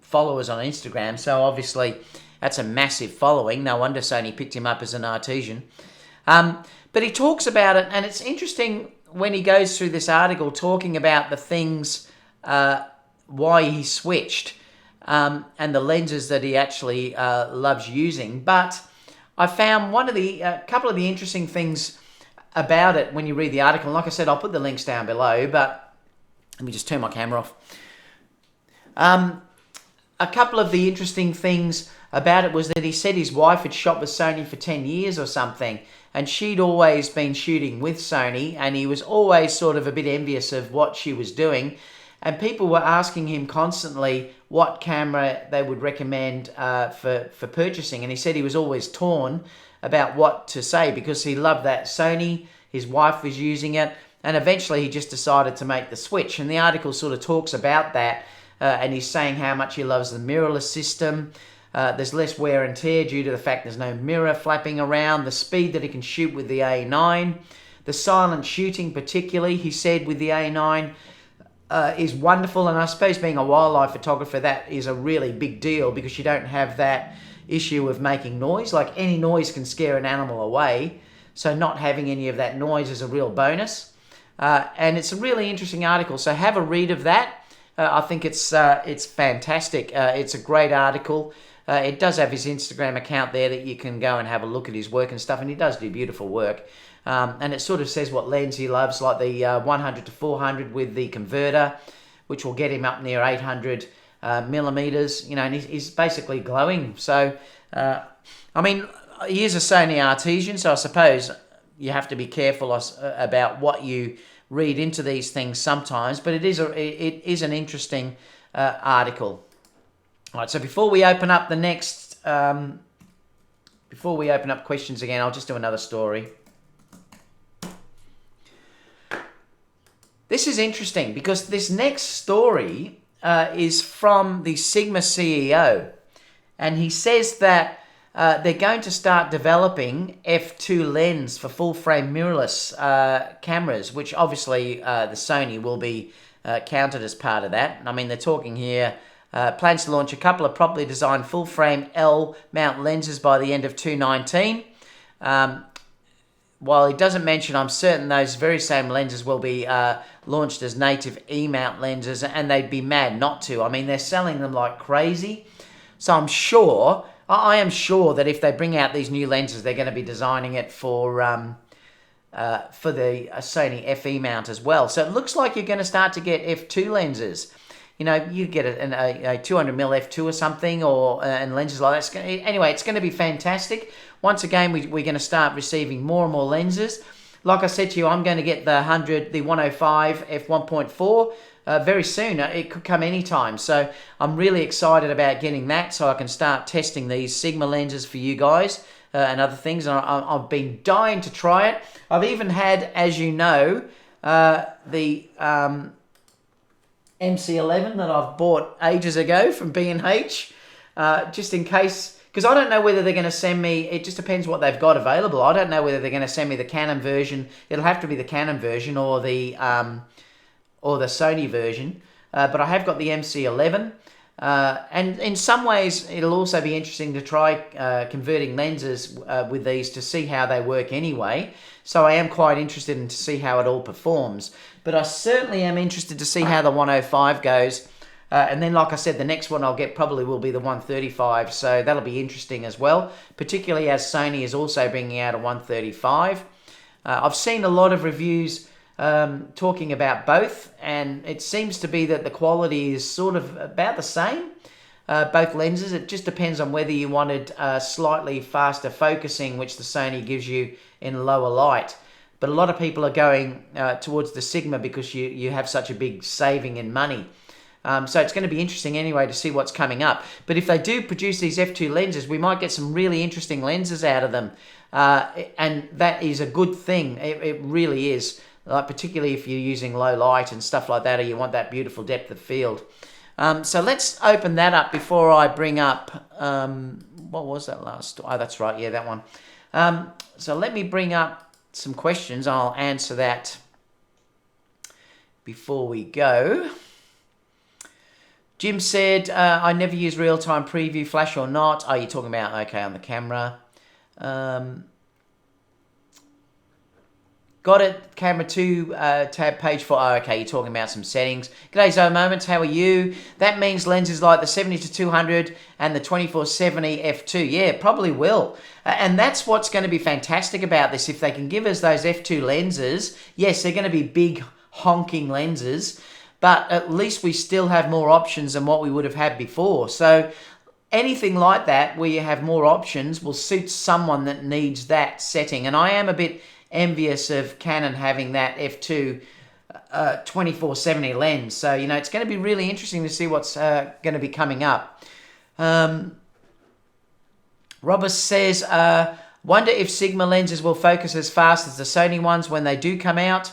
followers on Instagram. So obviously that's a massive following. No wonder Sony picked him up as an Artesian. But he talks about it, and it's interesting when he goes through this article talking about the things why he switched, and the lenses that he actually loves using. But I found couple of the interesting things about it when you read the article. And like I said, I'll put the links down below, but let me just turn my camera off. A couple of the interesting things about it was that he said his wife had shot with Sony for 10 years or something, and she'd always been shooting with Sony, and he was always sort of a bit envious of what she was doing. And people were asking him constantly what camera they would recommend for purchasing. And he said he was always torn about what to say because he loved that Sony, his wife was using it, and eventually he just decided to make the switch. And the article sort of talks about that, and he's saying how much he loves the mirrorless system. There's less wear and tear due to the fact there's no mirror flapping around, the speed that he can shoot with the A9, the silent shooting particularly, he said, with the A9 is wonderful. And I suppose being a wildlife photographer, that is a really big deal because you don't have that issue of making noise. Like, any noise can scare an animal away, so not having any of that noise is a real bonus. And it's a really interesting article, so have a read of that. I think it's fantastic. It's a great article. It does have his Instagram account there that you can go and have a look at his work and stuff, and he does do beautiful work. And it sort of says what lens he loves, like the 100 to 400 with the converter, which will get him up near 800 millimeters. You know, and he's basically glowing. So, I mean, he is a Sony artisan, so I suppose you have to be careful about what you read into these things sometimes, but it is an interesting article. All right, so before we open up before we open up questions again, I'll just do another story. This is interesting because this next story is from the Sigma CEO, and he says that they're going to start developing f2 lens for full-frame mirrorless cameras, which obviously the Sony will be counted as part of that. I mean, they're talking here, plans to launch a couple of properly designed full-frame L mount lenses by the end of 2019. While he doesn't mention, I'm certain those very same lenses will be launched as native E-mount lenses, and they'd be mad not to. I mean, they're selling them like crazy. So I am sure that if they bring out these new lenses, they're going to be designing it for the Sony FE mount as well. So it looks like you're going to start to get f2 lenses. You know, you get a 200mm f2 or something, and lenses like that. Anyway, it's going to be fantastic. Once again, we're going to start receiving more and more lenses. Like I said to you, I'm going to get the 105 f1.4 very soon. It could come anytime. So I'm really excited about getting that so I can start testing these Sigma lenses for you guys and other things. And I've been dying to try it. I've even had, as you know, the MC11 that I've bought ages ago from B&H, just in case, because I don't know whether they're going to send me, it just depends what they've got available. I don't know whether they're going to send me the Canon version. It'll have to be the Canon version or the Sony version, but I have got the MC11, and in some ways it'll also be interesting to try converting lenses with these to see how they work anyway. So I am quite interested in to see how it all performs, but I certainly am interested to see how the 105 goes, and then, like I said, the next one I'll get probably will be the 135, so that'll be interesting as well, particularly as Sony is also bringing out a 135. I've seen a lot of reviews talking about both, and it seems to be that the quality is sort of about the same, both lenses. It just depends on whether you wanted slightly faster focusing, which the Sony gives you in lower light. But a lot of people are going towards the Sigma because you have such a big saving in money. So it's going to be interesting anyway to see what's coming up. But if they do produce these f2 lenses, we might get some really interesting lenses out of them, and that is a good thing. It really is. Like, particularly if you're using low light and stuff like that, or you want that beautiful depth of field. So let's open that up before I bring up, what was that last? Oh, that's right, yeah, that one. So let me bring up some questions. I'll answer that before we go. Jim said, I never use real-time preview, flash or not. Oh, you're talking about, okay, on the camera. got it. Camera 2, tab page 4. Oh, okay, you're talking about some settings. G'day Zoe Moments, how are you? That means lenses like the 70-200 and the 24-70 f2. Yeah, probably will. And that's what's going to be fantastic about this. If they can give us those f2 lenses, yes, they're going to be big honking lenses, but at least we still have more options than what we would have had before. So anything like that where you have more options will suit someone that needs that setting. And I am a bit envious of Canon having that f2 24-70 lens. So, you know, it's going to be really interesting to see what's going to be coming up. Robert says, wonder if Sigma lenses will focus as fast as the Sony ones when they do come out.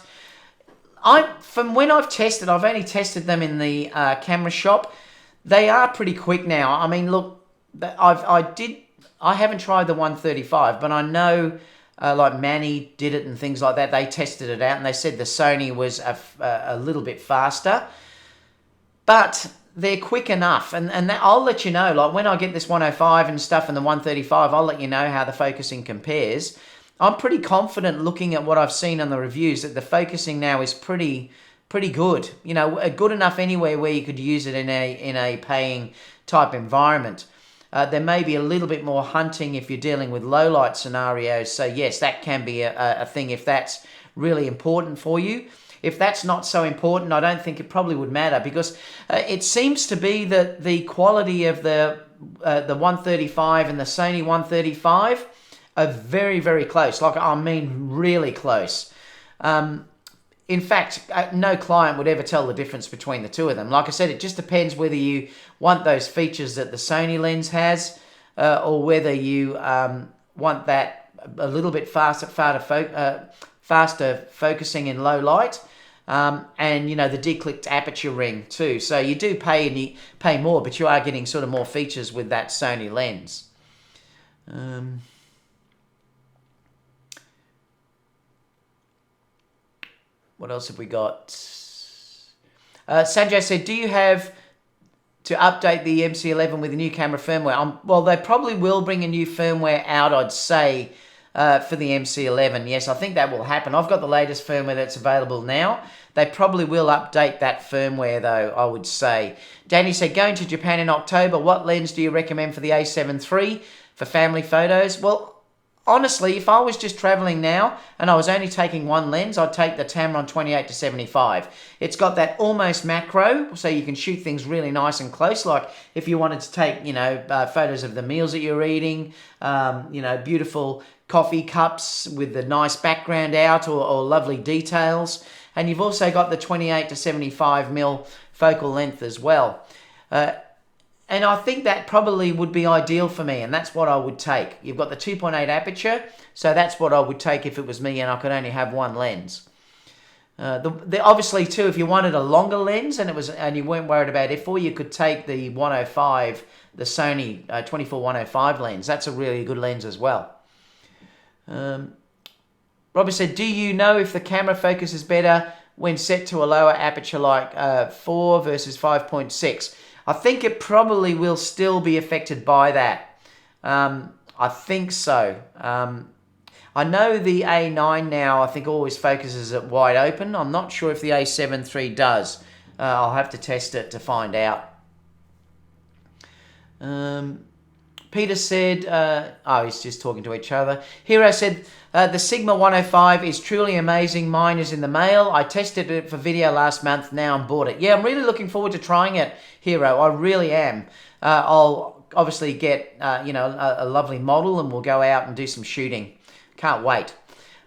From when I've tested, I've only tested them in the camera shop. They are pretty quick now. I mean, look, I haven't tried the 135, but I know like Manny did it and things like that. They tested it out and they said the Sony was a little bit faster, but they're quick enough. And I'll let you know, like when I get this 105 and stuff and the 135, I'll let you know how the focusing compares. I'm pretty confident looking at what I've seen on the reviews that the focusing now is pretty good. You know, good enough anywhere where you could use it in a paying type environment. There may be a little bit more hunting if you're dealing with low light scenarios. So yes, that can be a thing if that's really important for you. If that's not so important, I don't think it probably would matter, because it seems to be that the quality of the 135 and the Sony 135 are very, very close. Like, I mean, really close. In fact, no client would ever tell the difference between the two of them. Like I said, it just depends whether you want those features that the Sony lens has, or whether you want that a little bit faster focusing in low light, and, you know, the declicked aperture ring too. So you do pay, and you pay more, but you are getting sort of more features with that Sony lens. What else have we got? Sanjay said, do you have to update the MC11 with the new camera firmware? Well, they probably will bring a new firmware out, I'd say, for the MC11. Yes, I think that will happen. I've got the latest firmware that's available now. They probably will update that firmware, though, I would say. Danny said, going to Japan in October, what lens do you recommend for the a7 III for family photos? Well, honestly, if I was just traveling now and I was only taking one lens, I'd take the Tamron 28-75. It's got that almost macro, so you can shoot things really nice and close. Like if you wanted to take, you know, photos of the meals that you're eating, you know, beautiful coffee cups with the nice background out, or lovely details. And you've also got the 28-75mm focal length as well. And I think that probably would be ideal for me, and that's what I would take. You've got the 2.8 aperture, so that's what I would take if it was me and I could only have one lens. Obviously, too, if you wanted a longer lens and you weren't worried about f4, you could take the 105, the Sony 24-105 lens. That's a really good lens as well. Robbie said, do you know if the camera focus is better when set to a lower aperture like 4 versus 5.6? I think it probably will still be affected by that. I think so. I know the A9 now, I think, always focuses at wide open. I'm not sure if the a7 III does. I'll have to test it to find out. Peter said, he's just talking to each other. Hero said, the Sigma 105 is truly amazing. Mine is in the mail. I tested it for video last month now and bought it. Yeah, I'm really looking forward to trying it, Hero. I really am. I'll obviously get, you know, a lovely model and we'll go out and do some shooting. Can't wait.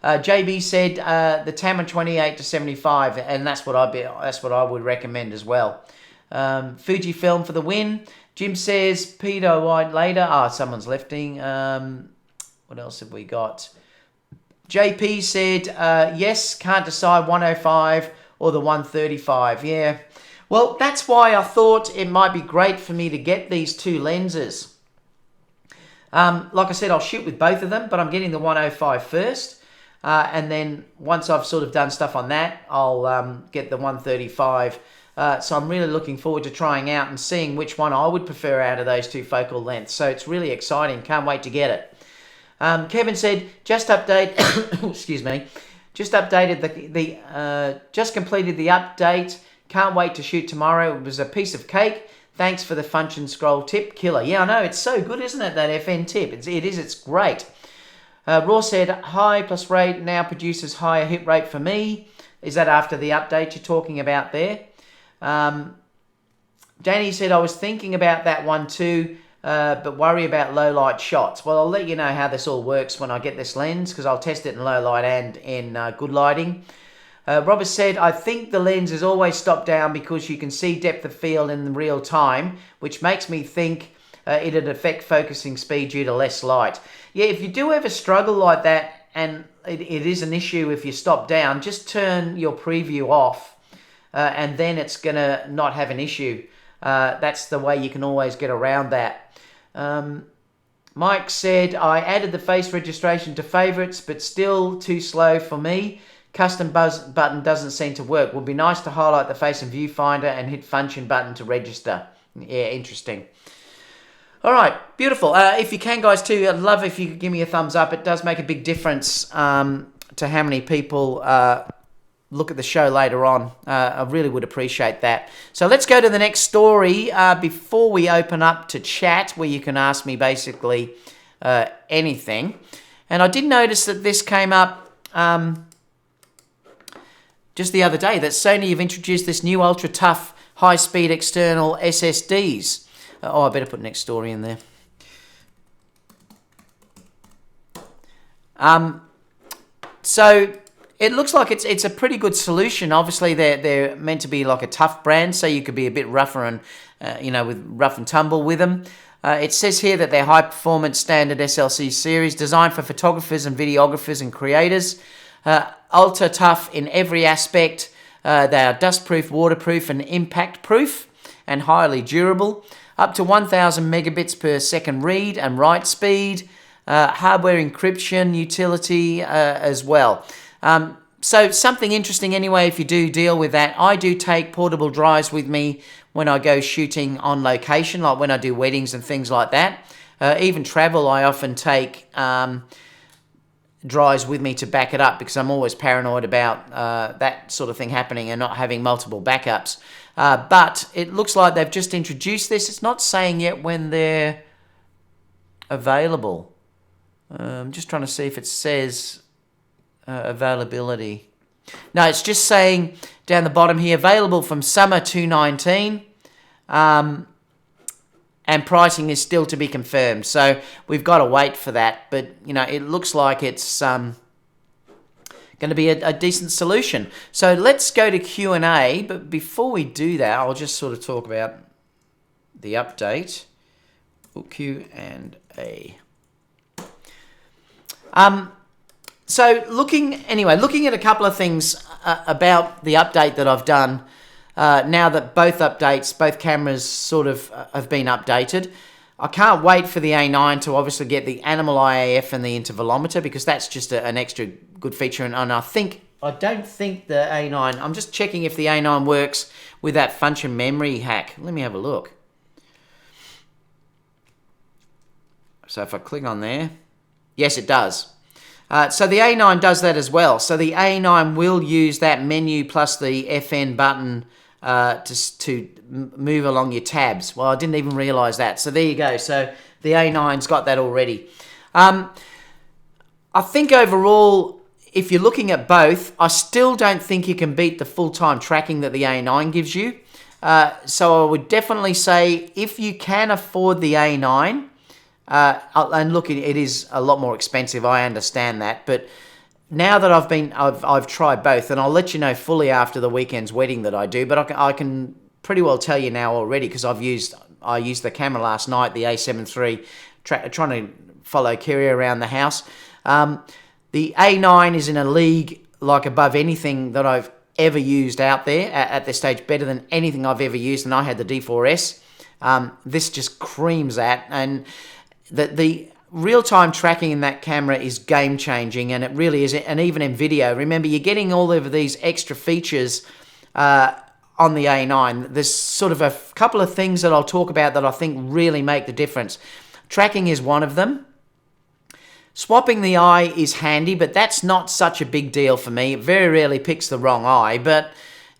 JB said the Tamron 28-75, and that's what I would recommend as well. Fujifilm for the win. Jim says Peter White later. Someone's lifting. What else have we got? JP said yes, can't decide 105 or the 135. Yeah. Well, that's why I thought it might be great for me to get these two lenses. Like I said, I'll shoot with both of them, but I'm getting the 105 first. And then once I've sort of done stuff on that, I'll get the 135. So I'm really looking forward to trying out and seeing which one I would prefer out of those two focal lengths. So it's really exciting. Can't wait to get it. Kevin said, just update, excuse me, Just updated just completed the update. Can't wait to shoot tomorrow. It was a piece of cake. Thanks for the function scroll tip, killer. Yeah, I know, it's so good, isn't it, that FN tip? It's great. Raw said, high plus rate now produces higher hit rate for me. Is that after the update you're talking about there? Danny said, I was thinking about that one too, but worry about low light shots. Well, I'll let you know how this all works when I get this lens, because I'll test it in low light and in good lighting. Robert said, I think the lens is always stopped down because you can see depth of field in real time, which makes me think it'd affect focusing speed due to less light. Yeah, if you do ever struggle like that, and it is an issue if you stop down, just turn your preview off, and then it's going to not have an issue. That's the way you can always get around that. Mike said, I added the face registration to favorites, but still too slow for me. Custom button doesn't seem to work. Would be nice to highlight the face in viewfinder and hit function button to register. Yeah, interesting. All right, beautiful. If you can, guys, too, I'd love if you could give me a thumbs up. It does make a big difference to how many people look at the show later on. I really would appreciate that. So let's go to the next story before we open up to chat, where you can ask me basically anything. And I did notice that this came up just the other day, that Sony have introduced this new ultra-tough, high-speed external SSDs. Oh, I better put next story in there. So it looks like it's a pretty good solution. Obviously, they're meant to be like a tough brand, so you could be a bit rougher and with rough and tumble with them. It says here that they're high-performance standard SLC series, designed for photographers and videographers and creators. Ultra tough in every aspect. They are dust-proof, waterproof, and impact-proof, and highly durable. Up to 1,000 megabits per second read and write speed. Hardware encryption utility as well. So something interesting anyway if you do deal with that. I do take portable drives with me when I go shooting on location, like when I do weddings and things like that. Even travel, I often take drives with me to back it up, because I'm always paranoid about that sort of thing happening and not having multiple backups. But it looks like they've just introduced this. It's not saying yet when they're available. I'm just trying to see if it says availability. No, it's just saying down the bottom here, available from summer 2019. And pricing is still to be confirmed. So we've got to wait for that. But, it looks like it's going to be a decent solution. So let's go to Q&A. But before we do that, I'll just sort of talk about the update. Q&A. So looking at a couple of things about the update that I've done, now that both cameras sort of have been updated. I can't wait for the A9 to obviously get the animal IAF and the intervalometer, because that's just an extra good feature. And I don't think the A9, I'm just checking if the A9 works with that function memory hack. Let me have a look. So if I click on there, yes, it does. So the A9 does that as well. So the A9 will use that menu plus the FN button to move along your tabs. Well, I didn't even realise that. So there you go. So the A9's got that already. I think overall, if you're looking at both, I still don't think you can beat the full-time tracking that the A9 gives you. So I would definitely say if you can afford the A9, and look, it is a lot more expensive, I understand that, but now that I've tried both, and I'll let you know fully after the weekend's wedding that I do, but I can pretty well tell you now already, because I used the camera last night, the a7iii, trying to follow Kiri around the house. The A9 is in a league like above anything that I've ever used out there at this stage, better than anything I've ever used, and I had the D4S. This just creams that, and the real-time tracking in that camera is game-changing, and it really is. And even in video, remember, you're getting all of these extra features on the A9. There's sort of a couple of things that I'll talk about that I think really make the difference. Tracking is one of them. Swapping the eye is handy, but that's not such a big deal for me. It very rarely picks the wrong eye, but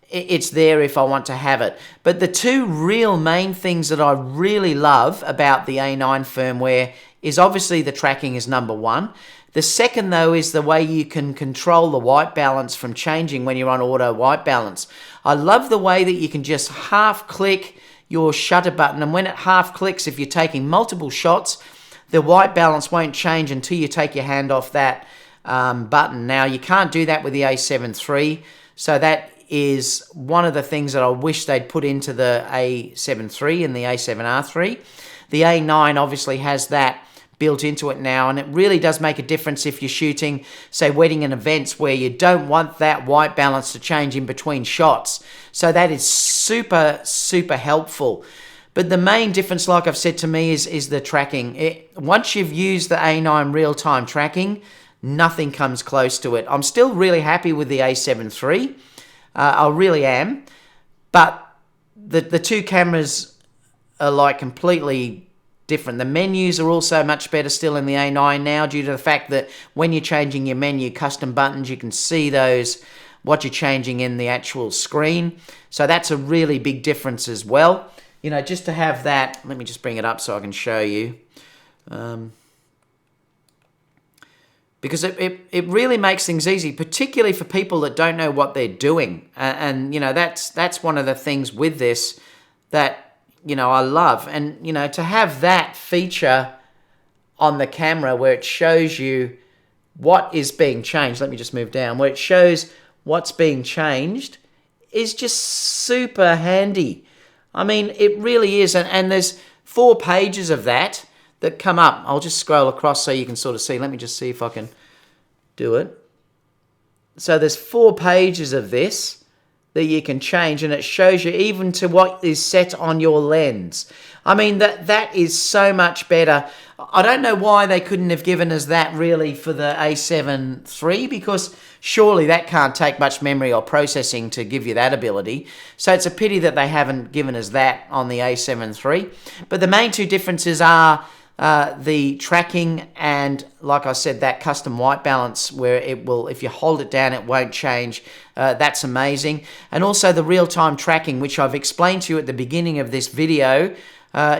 it's there if I want to have it. But the two real main things that I really love about the A9 firmware is obviously the tracking is number one. The second, though, is the way you can control the white balance from changing when you're on auto white balance. I love the way that you can just half click your shutter button, and when it half clicks, if you're taking multiple shots, the white balance won't change until you take your hand off that button. Now, you can't do that with the a7iii, so that is one of the things that I wish they'd put into the a7iii and the a7R3. The A9 obviously has that built into it now, and it really does make a difference if you're shooting, say, wedding and events where you don't want that white balance to change in between shots. So that is super, super helpful. But the main difference, like I've said, to me is the tracking. Once you've used the A9 real-time tracking, nothing comes close to it. I'm still really happy with the a7iii. I really am. But the two cameras are like completely different. The menus are also much better still in the A9 now, due to the fact that when you're changing your menu custom buttons, you can see those, what you're changing in the actual screen. So that's a really big difference as well. You know, just to have that, let me just bring it up so I can show you. Because it really makes things easy, particularly for people that don't know what they're doing. And you know, that's one of the things with this that, you know, I love. And, you know, to have that feature on the camera where it shows you what is being changed, let me just move down, where it shows what's being changed, is just super handy. I mean, it really is. And there's 4 pages of that come up. I'll just scroll across so you can sort of see. Let me just see if I can do it. So there's 4 pages of this that you can change, and it shows you even to what is set on your lens. I mean, that is so much better. I don't know why they couldn't have given us that really for the a7iii, because surely that can't take much memory or processing to give you that ability. So it's a pity that they haven't given us that on the a7iii. But the main two differences are the tracking and, like I said, that custom white balance where it will, if you hold it down, it won't change. That's amazing. And also the real-time tracking, which I've explained to you at the beginning of this video.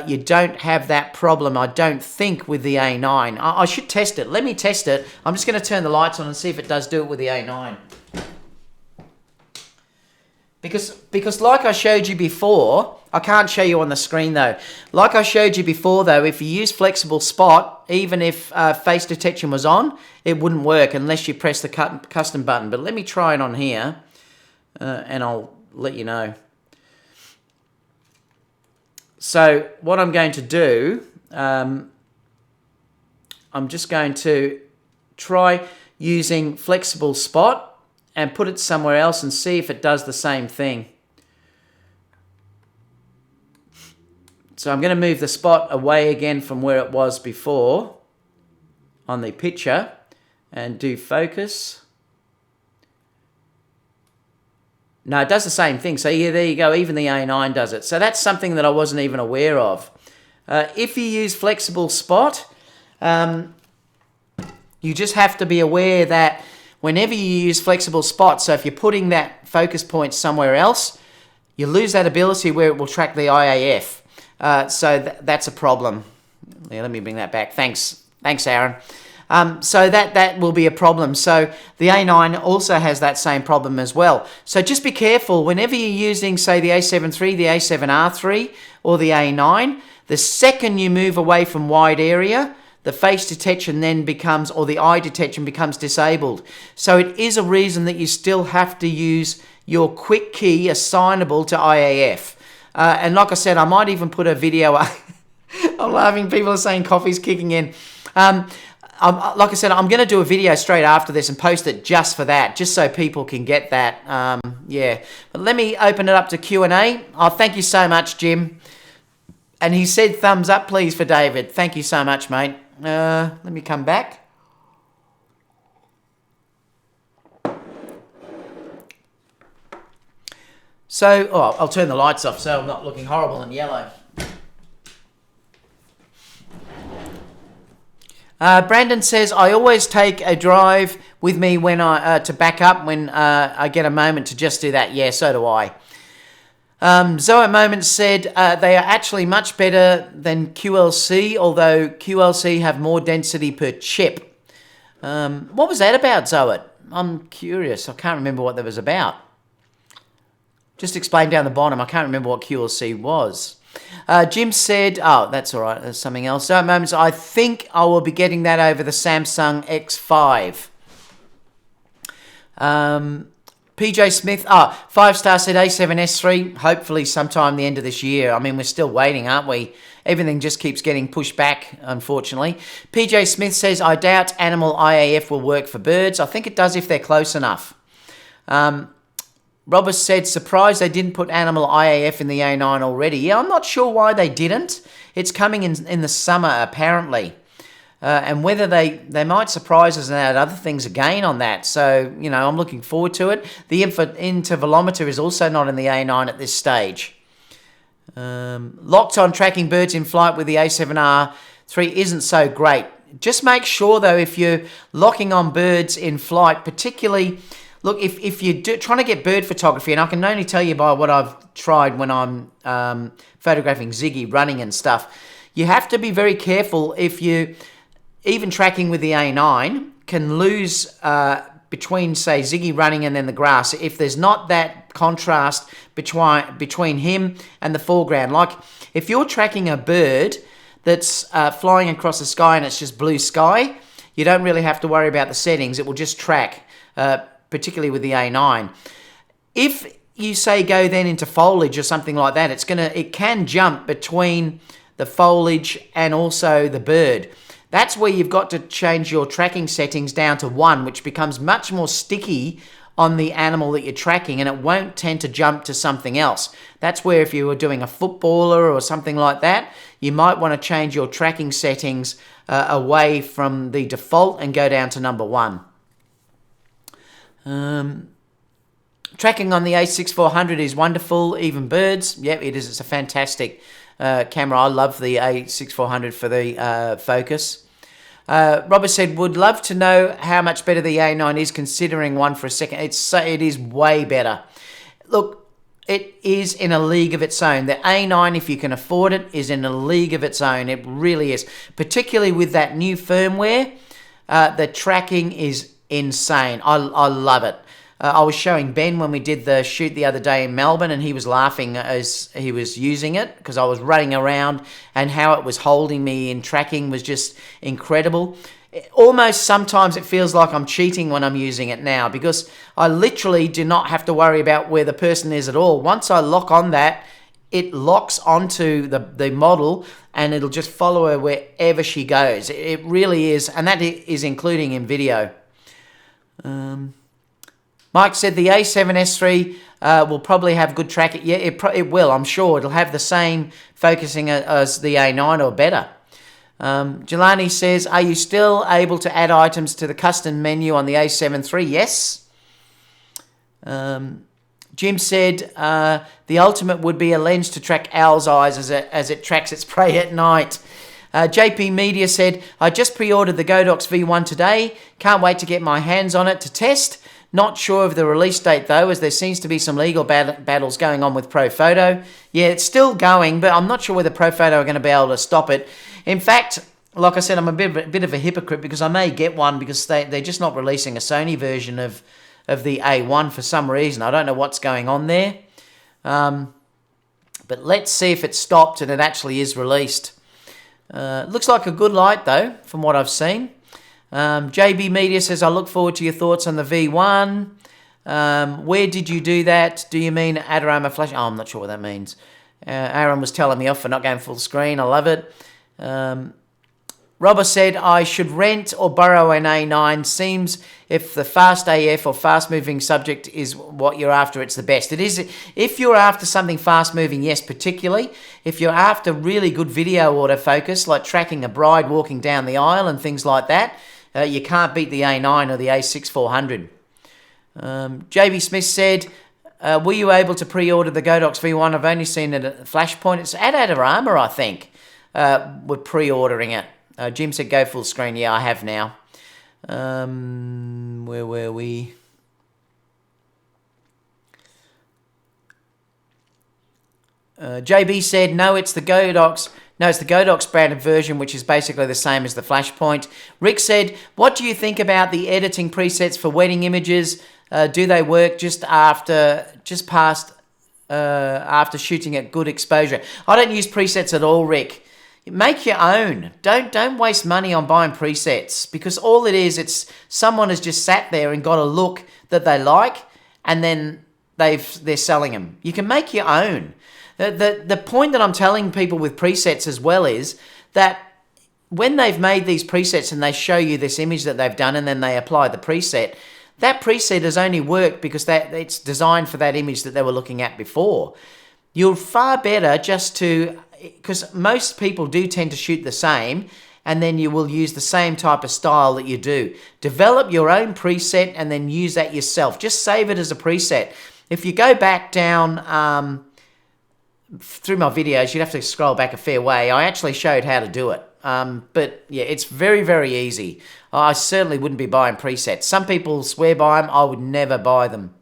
You don't have that problem, I don't think, with the A9. I should test it. Let me test it. I'm just going to turn the lights on and see if it does do it with the A9. Because like I showed you before, I can't show you on the screen though. Like I showed you before though, if you use flexible spot, even if face detection was on, it wouldn't work unless you press the custom button. But let me try it on here and I'll let you know. So what I'm going to do, I'm just going to try using flexible spot and put it somewhere else and see if it does the same thing. So I'm going to move the spot away again from where it was before on the picture and do focus. No, it does the same thing. So yeah, there you go. Even the A9 does it. So that's something that I wasn't even aware of. If you use flexible spot, you just have to be aware that whenever you use flexible spot, so if you're putting that focus point somewhere else, you lose that ability where it will track the IAF. So that's a problem. Yeah, let me bring that back. Thanks, Aaron. So that will be a problem. So the A9 also has that same problem as well. So just be careful whenever you're using, say, the a7iii, the a7R3, or the A9. The second you move away from wide area, the face detection then becomes, or the eye detection becomes disabled. So it is a reason that you still have to use your quick key assignable to IAF. And like I said, I might even put a video. I'm laughing. People are saying coffee's kicking in. Like I said, I'm going to do a video straight after this and post it just for that, just so people can get that. Yeah. But let me open it up to Q&A. Oh, thank you so much, Jim. And he said thumbs up, please, for David. Thank you so much, mate. Let me come back. So, I'll turn the lights off so I'm not looking horrible and yellow. Brandon says, I always take a drive with me when to back up when I get a moment to just do that. Yeah, so do I. Zoe Moments said they are actually much better than QLC, although QLC have more density per chip. What was that about, Zoe? I'm curious. I can't remember what that was about. Just explain down the bottom. I can't remember what QLC was. Jim said, oh, that's all right. There's something else. Zoe Moments, I think I will be getting that over the Samsung X5. PJ Smith, 5-star said A7S3, hopefully sometime the end of this year. I mean, we're still waiting, aren't we? Everything just keeps getting pushed back, unfortunately. PJ Smith says, I doubt animal IAF will work for birds. I think it does if they're close enough. Robert said, surprised they didn't put animal IAF in the A9 already. Yeah, I'm not sure why they didn't. It's coming in the summer, apparently. And whether they might surprise us and add other things again on that. So, you know, I'm looking forward to it. The intervalometer is also not in the A9 at this stage. Locked on tracking birds in flight with the A7R3 isn't so great. Just make sure, though, if you're locking on birds in flight, particularly, look, if you're trying to get bird photography, and I can only tell you by what I've tried when I'm photographing Ziggy running and stuff, you have to be very careful if you... Even tracking with the A9 can lose between, say, Ziggy running and then the grass if there's not that contrast between him and the foreground. Like, if you're tracking a bird that's flying across the sky and it's just blue sky, you don't really have to worry about the settings. It will just track, particularly with the A9. If you, say, go then into foliage or something like that, it can jump between the foliage and also the bird. That's where you've got to change your tracking settings down to 1, which becomes much more sticky on the animal that you're tracking, and it won't tend to jump to something else. That's where if you were doing a footballer or something like that, you might want to change your tracking settings away from the default and go down to number 1. Tracking on the A6400 is wonderful, even birds. Yep, it is. It's a fantastic camera. I love the A6400 for the focus. Robert said, would love to know how much better the A9 is, considering one for a second. It is way better. Look, it is in a league of its own. The A9, if you can afford it, is in a league of its own. It really is. Particularly with that new firmware, the tracking is insane. I love it. I was showing Ben when we did the shoot the other day in Melbourne, and he was laughing as he was using it because I was running around, and how it was holding me in tracking was just incredible. Almost sometimes it feels like I'm cheating when I'm using it now, because I literally do not have to worry about where the person is at all. Once I lock on that, it locks onto the model, and it'll just follow her wherever she goes. It really is, and that is including in video. Mike said the A7S3 will probably have good tracking. Yeah, it will. I'm sure it'll have the same focusing as the A9 or better. Jelani says, are you still able to add items to the custom menu on the A7 III? Yes. Jim said the ultimate would be a lens to track owl's eyes as it tracks its prey at night. JP Media said, I just pre-ordered the Godox V1 today. Can't wait to get my hands on it to test. Not sure of the release date, though, as there seems to be some legal battles going on with Profoto. Yeah, it's still going, but I'm not sure whether Profoto are going to be able to stop it. In fact, like I said, I'm a bit of a hypocrite, because I may get one because they're just not releasing a Sony version of the A1 for some reason. I don't know what's going on there. But let's see if it's stopped and it actually is released. Looks like a good light, though, from what I've seen. JB Media says, I look forward to your thoughts on the V1. Where did you do that? Do you mean Adorama Flash? Oh, I'm not sure what that means. Aaron was telling me off for not going full screen. I love it. Robert said, I should rent or borrow an A9. Seems if the fast AF or fast moving subject is what you're after, it's the best. It is. If you're after something fast moving, yes, particularly. If you're after really good video autofocus, like tracking a bride walking down the aisle and things like that, you can't beat the A9 or the A6400. JB Smith said, were you able to pre-order the Godox V1? I've only seen it at Flashpoint. It's at Adorama, I think. We're pre-ordering it. Jim said go full screen. Yeah, I have now. Where were we? JB said, no, it's the Godox. No, it's the Godox branded version, which is basically the same as the Flashpoint. Rick said, what do you think about the editing presets for wedding images? Do they work just past after shooting at good exposure? I don't use presets at all, Rick. Make your own. Don't waste money on buying presets, because all it is, it's someone has just sat there and got a look that they like, and then they're selling them. You can make your own. The point that I'm telling people with presets as well is that when they've made these presets and they show you this image that they've done and then they apply the preset, that preset has only worked because it's designed for that image that they were looking at before. You're far better because most people do tend to shoot the same, and then you will use the same type of style that you do. Develop your own preset and then use that yourself. Just save it as a preset. If you go back down through my videos, you'd have to scroll back a fair way. I actually showed how to do it. But yeah, it's very, very easy. I certainly wouldn't be buying presets. Some people swear by them. I would never buy them.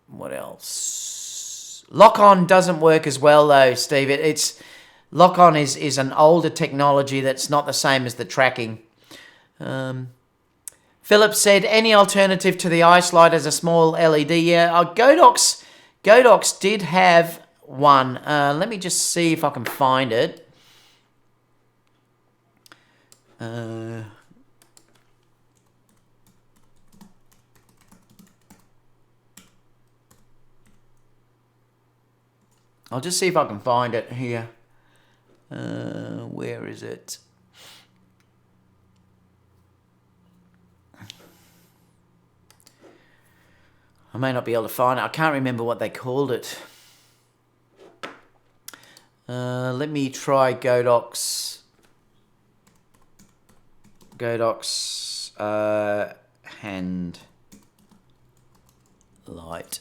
What else? Lock-on doesn't work as well though, Steve. Lock-on is an older technology that's not the same as the tracking. Philip said, any alternative to the iSlide as a small LED? Yeah, Godox did have one. Let me just see if I can find it. I'll just see if I can find it here. Where is it? I may not be able to find it. I can't remember what they called it. Let me try Godox. Hand light.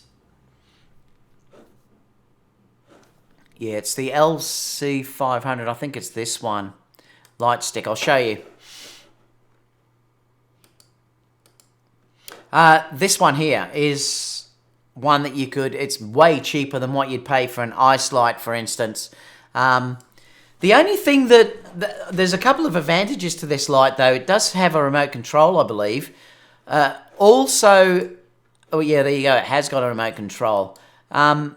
Yeah, it's the LC500. I think it's this one. Light stick. I'll show you. This one here is one that you could, it's way cheaper than what you'd pay for an ice light, for instance. The only thing there's a couple of advantages to this light though. It does have a remote control, I believe. Also, oh yeah, there you go. It has got a remote control. And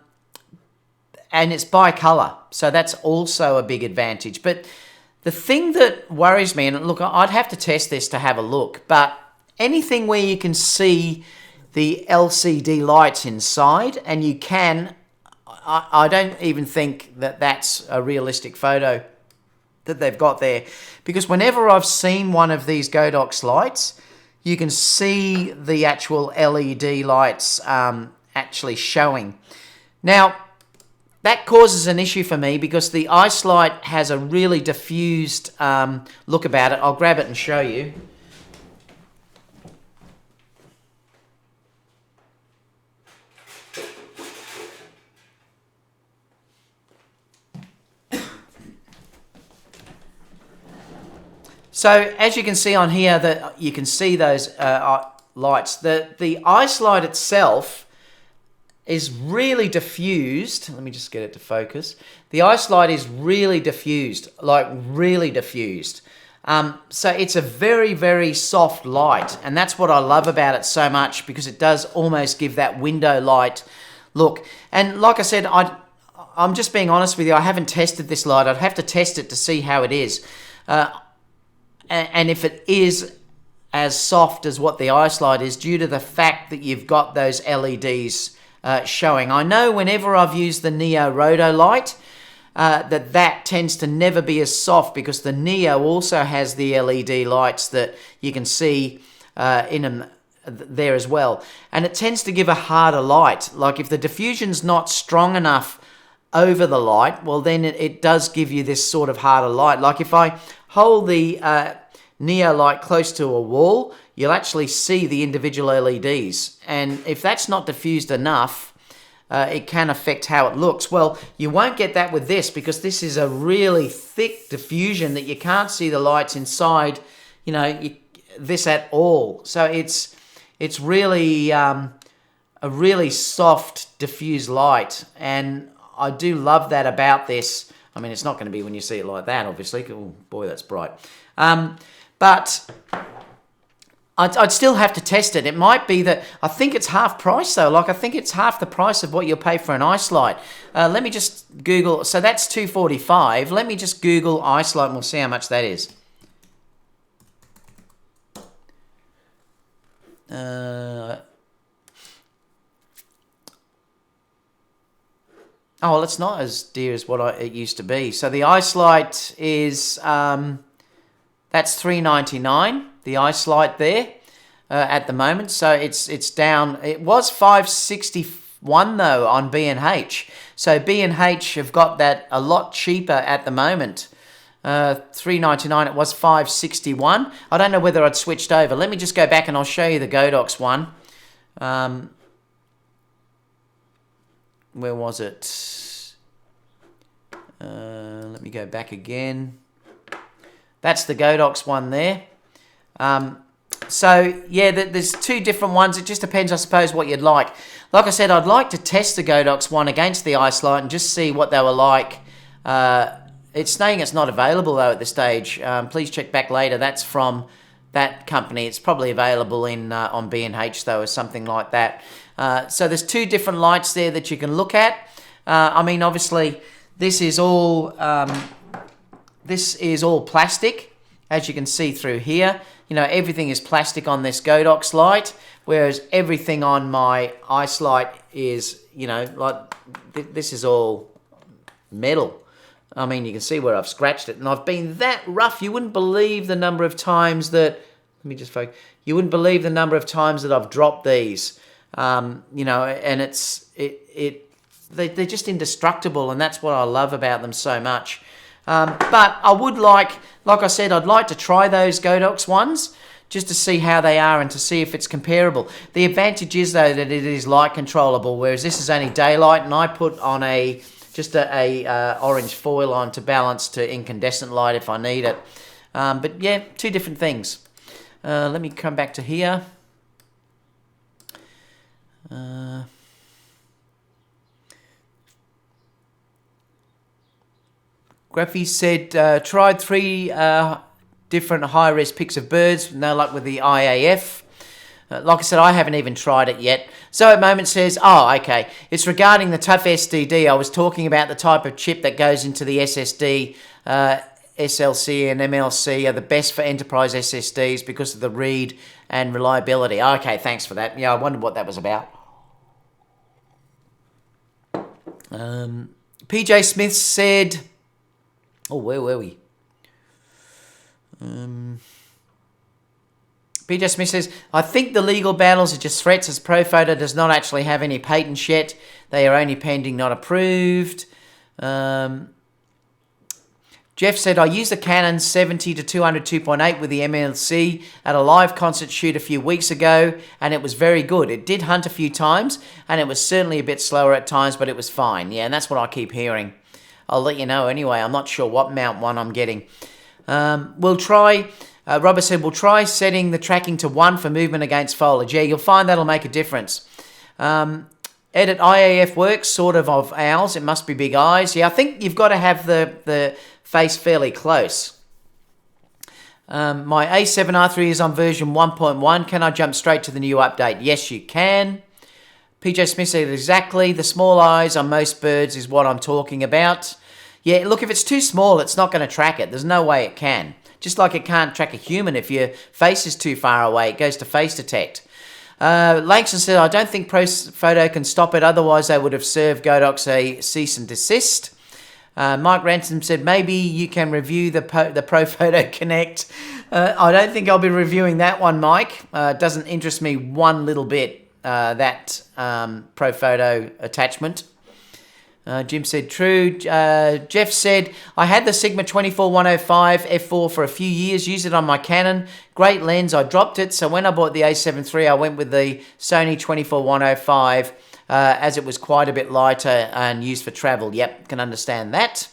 it's bi-color, so that's also a big advantage. But the thing that worries me, and look, I'd have to test this to have a look, but anything where you can see the LCD lights inside, and you can, I don't even think that that's a realistic photo that they've got there. Because whenever I've seen one of these Godox lights, you can see the actual LED lights actually showing. Now, that causes an issue for me because the ice light has a really diffused look about it. I'll grab it and show you. So as you can see on here, that you can see those lights. The ice light itself is really diffused. Let me just get it to focus. The ice light is really diffused, like really diffused. So it's a very, very soft light, and that's what I love about it so much, because it does almost give that window light look. And like I said, I'm just being honest with you, I haven't tested this light. I'd have to test it to see how it is. And if it is as soft as what the ice light is, due to the fact that you've got those LEDs showing. I know whenever I've used the Neo Roto light, that tends to never be as soft, because the Neo also has the LED lights that you can see in them there as well. And it tends to give a harder light. Like if the diffusion's not strong enough over the light, well then it does give you this sort of harder light. Like if I hold the Neo light close to a wall, you'll actually see the individual LEDs. And if that's not diffused enough, it can affect how it looks. Well, you won't get that with this because this is a really thick diffusion that you can't see the lights inside, this at all. So it's really a really soft diffused light, and I do love that about this. I mean, it's not going to be when you see it like that, obviously. Oh boy, that's bright. But I'd still have to test it. It might be that I think it's half price though. Like I think it's half the price of what you'll pay for an ice light. Let me just Google. So that's $245. Let me just Google ice light and we'll see how much that is. Oh, well, it's not as dear as what it used to be. So the ice light is that's $399. The ice light there at the moment. So it's down. It was $561 though on B&H. So B&H have got that a lot cheaper at the moment. $399. It was $561. I don't know whether I'd switched over. Let me just go back and I'll show you the Godox one. Where was it? Let me go back again. That's the Godox one there. So yeah, there's two different ones. It just depends, I suppose, what you'd like. Like I said, I'd like to test the Godox one against the ice light and just see what they were like. It's saying it's not available though at this stage. Please check back later. That's from that company. It's probably available in on B&H though, or something like that. So there's two different lights there that you can look at. I mean, obviously, this is all plastic, as you can see through here. Everything is plastic on this Godox light, whereas everything on my ice light is, like this is all metal. I mean, you can see where I've scratched it, and I've been that rough. You wouldn't believe the number of times that. Let me just focus. You wouldn't believe the number of times that I've dropped these. And they're just indestructible, and that's what I love about them so much. But I would like I said, I'd like to try those Godox ones just to see how they are and to see if it's comparable. The advantage is though that it is light controllable, whereas this is only daylight, and I put on just a orange foil on to balance to incandescent light if I need it. But yeah, two different things. Let me come back to here. Graffy said, tried 3 different high-res pics of birds, no luck with the IAF. Like I said, I haven't even tried it yet. So at moment says, oh, okay, it's regarding the tough SSD. I was talking about the type of chip that goes into the SSD. SLC and MLC are the best for enterprise SSDs because of the read and reliability. Okay, thanks for that. Yeah, I wondered what that was about. PJ Smith said, oh, where were we? PJ Smith says, I think the legal battles are just threats, as Profoto does not actually have any patents yet. They are only pending, not approved. Jeff said, I used the Canon 70 to 200 2.8 with the MLC at a live concert shoot a few weeks ago, and it was very good. It did hunt a few times, and it was certainly a bit slower at times, but it was fine. Yeah, and that's what I keep hearing. I'll let you know anyway. I'm not sure what mount one I'm getting. We'll try, Robert said, we'll try setting the tracking to 1 for movement against foliage. Yeah, you'll find that'll make a difference. Edit IAF works, sort of owls. It must be big eyes. Yeah, I think you've got to have the face fairly close. My a7iii is on version 1.1. Can I jump straight to the new update? Yes, you can. PJ Smith said exactly. The small eyes on most birds is what I'm talking about. Yeah, look, if it's too small, it's not going to track it. There's no way it can. Just like it can't track a human if your face is too far away. It goes to face detect. Langston said, I don't think Profoto can stop it. Otherwise, they would have served Godox a cease and desist. Mike Ransom said, maybe you can review the Profoto Connect. I don't think I'll be reviewing that one, Mike. It doesn't interest me one little bit, that Profoto attachment. Jim said, true. Jeff said, I had the Sigma 24105 f4 for a few years, used it on my Canon. Great lens, I dropped it. So when I bought the a7 III, I went with the Sony 24105 as it was quite a bit lighter and used for travel. Yep, can understand that.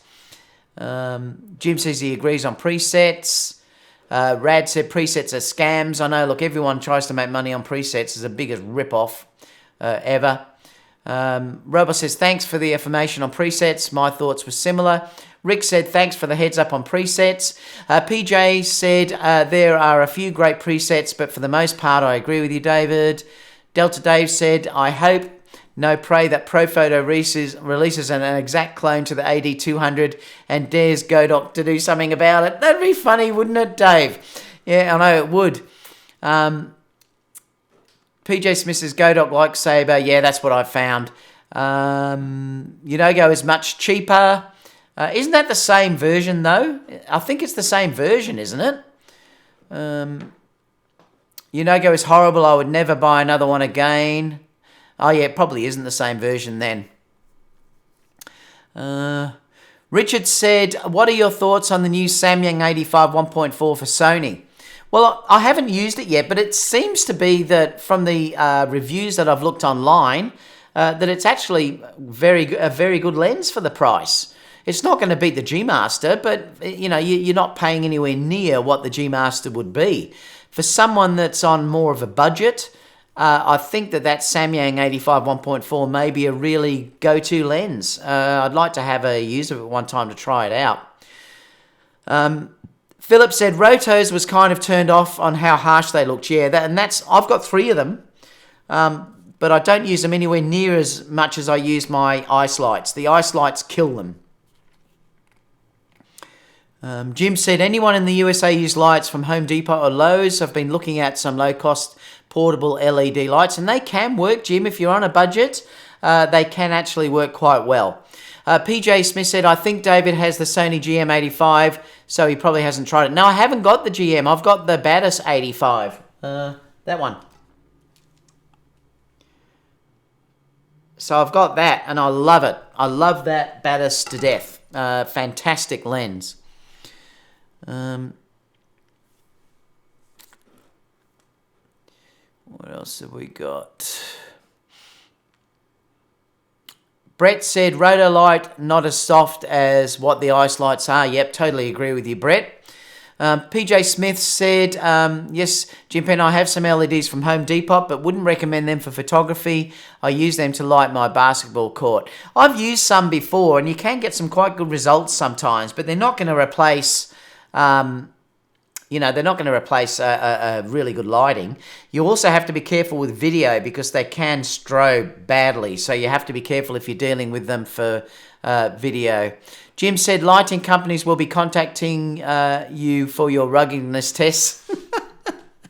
Jim says he agrees on presets. Rad said presets are scams. I know, look, everyone tries to make money on presets. It's the biggest rip-off ever. Robo says, thanks for the information on presets. My thoughts were similar. Rick said, thanks for the heads up on presets. PJ said, there are a few great presets, but for the most part, I agree with you, David. Delta Dave said, I hope, no pray that Profoto releases an exact clone to the AD200 and dares Godok to do something about it. That'd be funny, wouldn't it, Dave? Yeah, I know it would. PJ Smith says, Godok like Sabre. Yeah, that's what I found. Unogo is much cheaper. Isn't that the same version, though? I think it's the same version, isn't it? Unogo is horrible. I would never buy another one again. Oh, yeah, it probably isn't the same version then. Richard said, what are your thoughts on the new Samyang 85 1.4 for Sony? Well, I haven't used it yet, but it seems to be that from the reviews that I've looked online, that it's actually a very good lens for the price. It's not going to beat the G Master, but you're not paying anywhere near what the G Master would be. For someone that's on more of a budget, I think that Samyang 85 1.4 may be a really go-to lens. I'd like to have a use of it one time to try it out. Philip said Rotos was kind of turned off on how harsh they looked. Yeah, I've got 3 of them, but I don't use them anywhere near as much as I use my ice lights. The ice lights kill them. Jim said, anyone in the USA use lights from Home Depot or Lowe's? I've been looking at some low-cost portable LED lights, and they can work, Jim. If you're on a budget, they can actually work quite well. PJ Smith said, I think David has the Sony GM85, so he probably hasn't tried it. No, I haven't got the GM. I've got the Batis 85. That one. So I've got that, and I love it. I love that Batis to death. Fantastic lens. What else have we got? Brett said, Rotolight not as soft as what the ice lights are. Yep, totally agree with you, Brett. PJ Smith said, yes, Jim Penn, I have some LEDs from Home Depot, but wouldn't recommend them for photography. I use them to light my basketball court. I've used some before, and you can get some quite good results sometimes, but they're not going to replace... they're not going to replace a really good lighting. You also have to be careful with video because they can strobe badly. So you have to be careful if you're dealing with them for video. Jim said lighting companies will be contacting you for your ruggedness tests.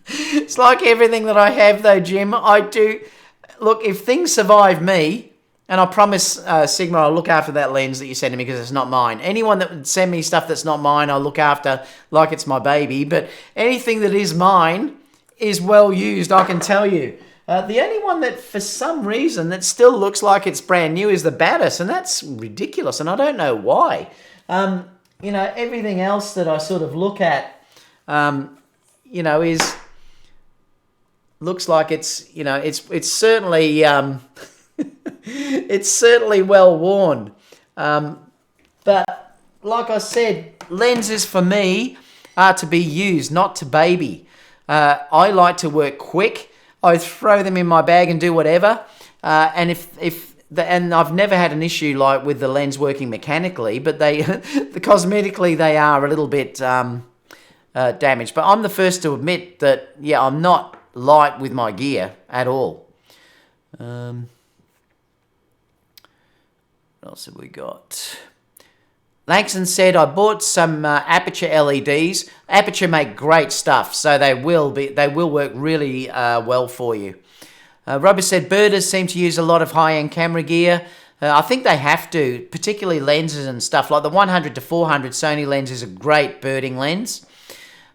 It's like everything that I have though, Jim. I do. Look, if things survive me, and I promise, Sigma, I'll look after that lens that you send me because it's not mine. Anyone that would send me stuff that's not mine, I'll look after like it's my baby. But anything that is mine is well used, I can tell you. The only one that, for some reason, that still looks like it's brand new is the Batis, and that's ridiculous, and I don't know why. Everything else that I sort of look at, looks like it's certainly... it's certainly well worn. But like I said, lenses for me are to be used, not to baby. I like to work quick. I throw them in my bag and do whatever. And I've never had an issue like with the lens working mechanically, but cosmetically they are a little bit damaged. But I'm the first to admit that, I'm not light with my gear at all. What else have we got? Langston said, I bought some Aperture LEDs. Aperture make great stuff, so they will work really well for you. Robert said, birders seem to use a lot of high-end camera gear. I think they have to, particularly lenses and stuff. Like the 100 to 400 Sony lens is a great birding lens.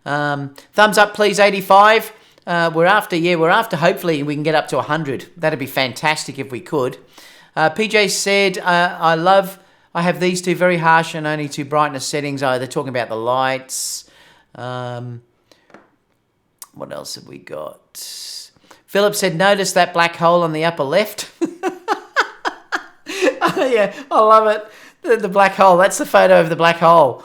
Thumbs up, please, 85. We're after, hopefully we can get up to 100. That'd be fantastic if we could. PJ said, I have these two very harsh and only 2 brightness settings. They're talking about the lights. What else have we got? Philip said, notice that black hole on the upper left. Yeah, I love it. The black hole. That's the photo of the black hole.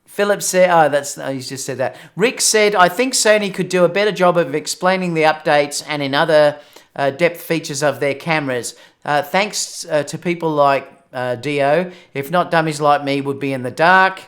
Philip said, he's just said that. Rick said, I think Sony could do a better job of explaining the updates and in other depth features of their cameras. Thanks to people like Dio. If not, dummies like me would be in the dark.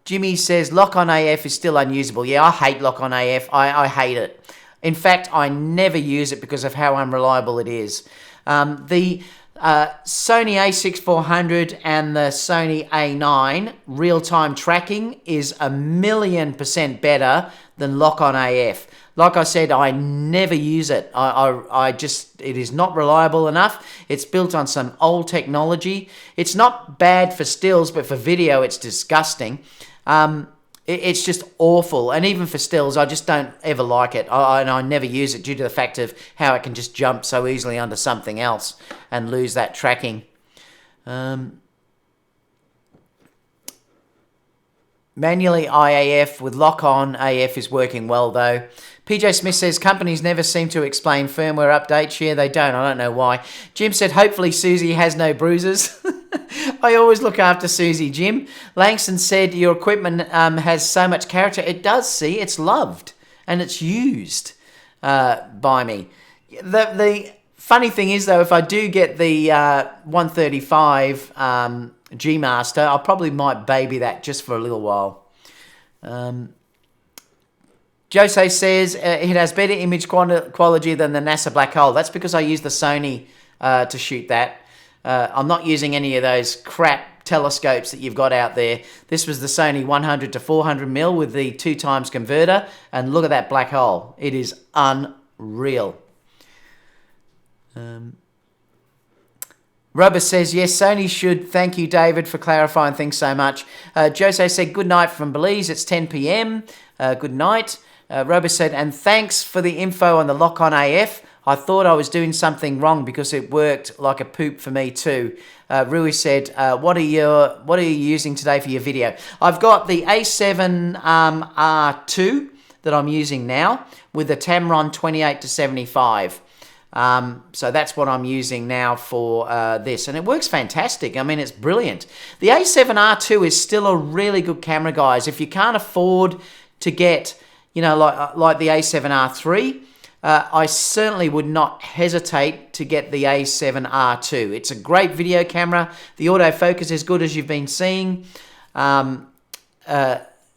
Jimmy says, lock-on AF is still unusable. Yeah, I hate lock-on AF. I hate it. In fact, I never use it because of how unreliable it is. The Sony a6400 and the Sony a9 real-time tracking is 1,000,000% better than lock-on AF. Like I said, I never use it. It is not reliable enough. It's built on some old technology. It's not bad for stills, but for video, it's disgusting. It's just awful. And even for stills, I just don't ever like it. And I never use it due to the fact of how it can just jump so easily onto something else and lose that tracking. Manually IAF with lock-on AF is working well though. PJ Smith says companies never seem to explain firmware updates. Yeah, they don't. I don't know why. Jim said hopefully Susie has no bruises. I always look after Susie, Jim. Langston said your equipment has so much character. It does, see. It's loved and it's used by me. The funny thing is though, if I do get the 135 G Master, I probably might baby that just for a little while. Jose says it has better image quality than the NASA black hole. That's because I use the Sony to shoot that. I'm not using any of those crap telescopes that you've got out there. This was the Sony 100 to 400mm with the 2x converter, and look at that black hole. It is unreal. Robert says, yes, Sony should. Thank you, David, for clarifying things so much. Jose said, good night from Belize. It's 10 p.m. Good night. Robert said, and thanks for the info on the lock-on AF. I thought I was doing something wrong because it worked like a poop for me too. Rui said, what are you using today for your video? I've got the a7R2 that I'm using now with the Tamron 28 to 75. So that's what I'm using now for this, and it works fantastic. I mean, it's brilliant. The a7R2 is still a really good camera, guys. If you can't afford to get, like the a7R3, I certainly would not hesitate to get the a7R2. It's a great video camera. The autofocus is good, as you've been seeing.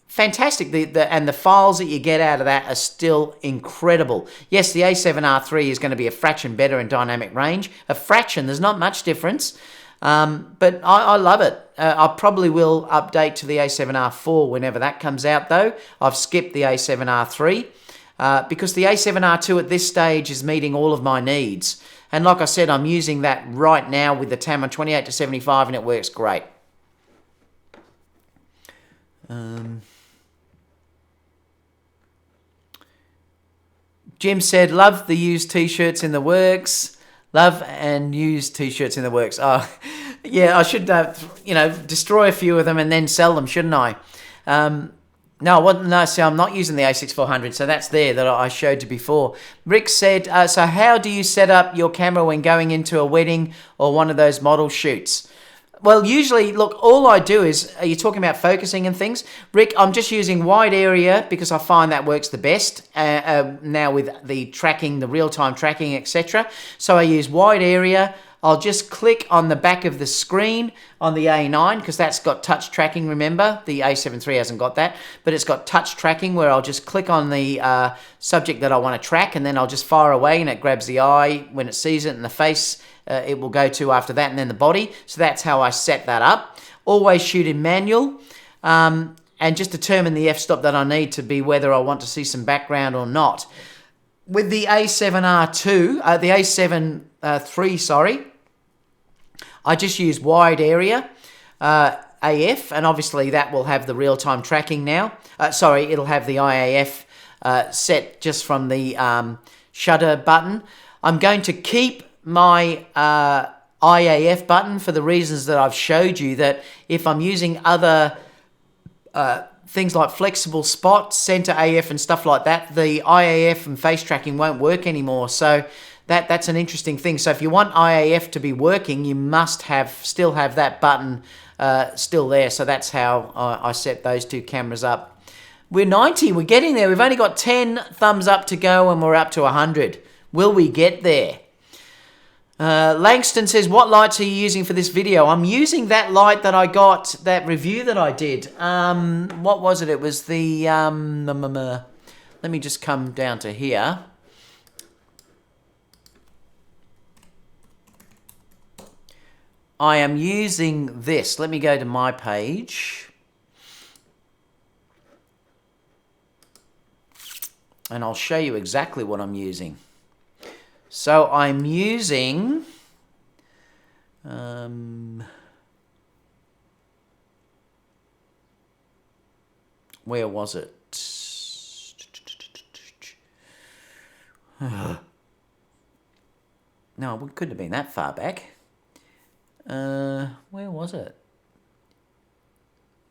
Fantastic. And the files that you get out of that are still incredible. Yes, the a7R3 is going to be a fraction better in dynamic range. A fraction, there's not much difference. But I love it. I probably will update to the a7R4 whenever that comes out though. I've skipped the a7R3 because the a7R2 at this stage is meeting all of my needs. And like I said, I'm using that right now with the Tamron 28 to 75 and it works great. Jim said, love the used t-shirts in the works. Love and used t-shirts in the works. Oh, yeah, I should, destroy a few of them and then sell them, shouldn't I? So I'm not using the a6400, so that's there that I showed you before. Rick said, so how do you set up your camera when going into a wedding or one of those model shoots? Well, usually, look, all I do is, are you talking about focusing and things? Rick, I'm just using wide area because I find that works the best now with the tracking, the real-time tracking, etc. So I use wide area. I'll just click on the back of the screen on the A9 because that's got touch tracking, remember? The A7 III hasn't got that, but it's got touch tracking where I'll just click on the subject that I want to track and then I'll just fire away and it grabs the eye when it sees it and the face it will go to after that and then the body. So that's how I set that up. Always shoot in manual and just determine the f-stop that I need to be whether I want to see some background or not. With the A7R2, the A7 III, sorry, I just use wide area AF, and obviously that will have the real-time tracking now. It'll have the IAF set just from the shutter button. I'm going to keep my IAF button for the reasons that I've showed you, that if I'm using other things like flexible spot, center AF and stuff like that, the IAF and face tracking won't work anymore. So That's an interesting thing. So if you want IAF to be working, you must still have that button still there. So that's how I set those two cameras up. We're 90. We're getting there. We've only got 10 thumbs up to go, and we're up to 100. Will we get there? Langston says, what lights are you using for this video? I'm using that light that I got, that review that I did. What was it? It was the... let me just come down to here. I am using this. Let me go to my page. And I'll show you exactly what I'm using. So I'm using... where was it? No, it couldn't have been that far back. Where was it?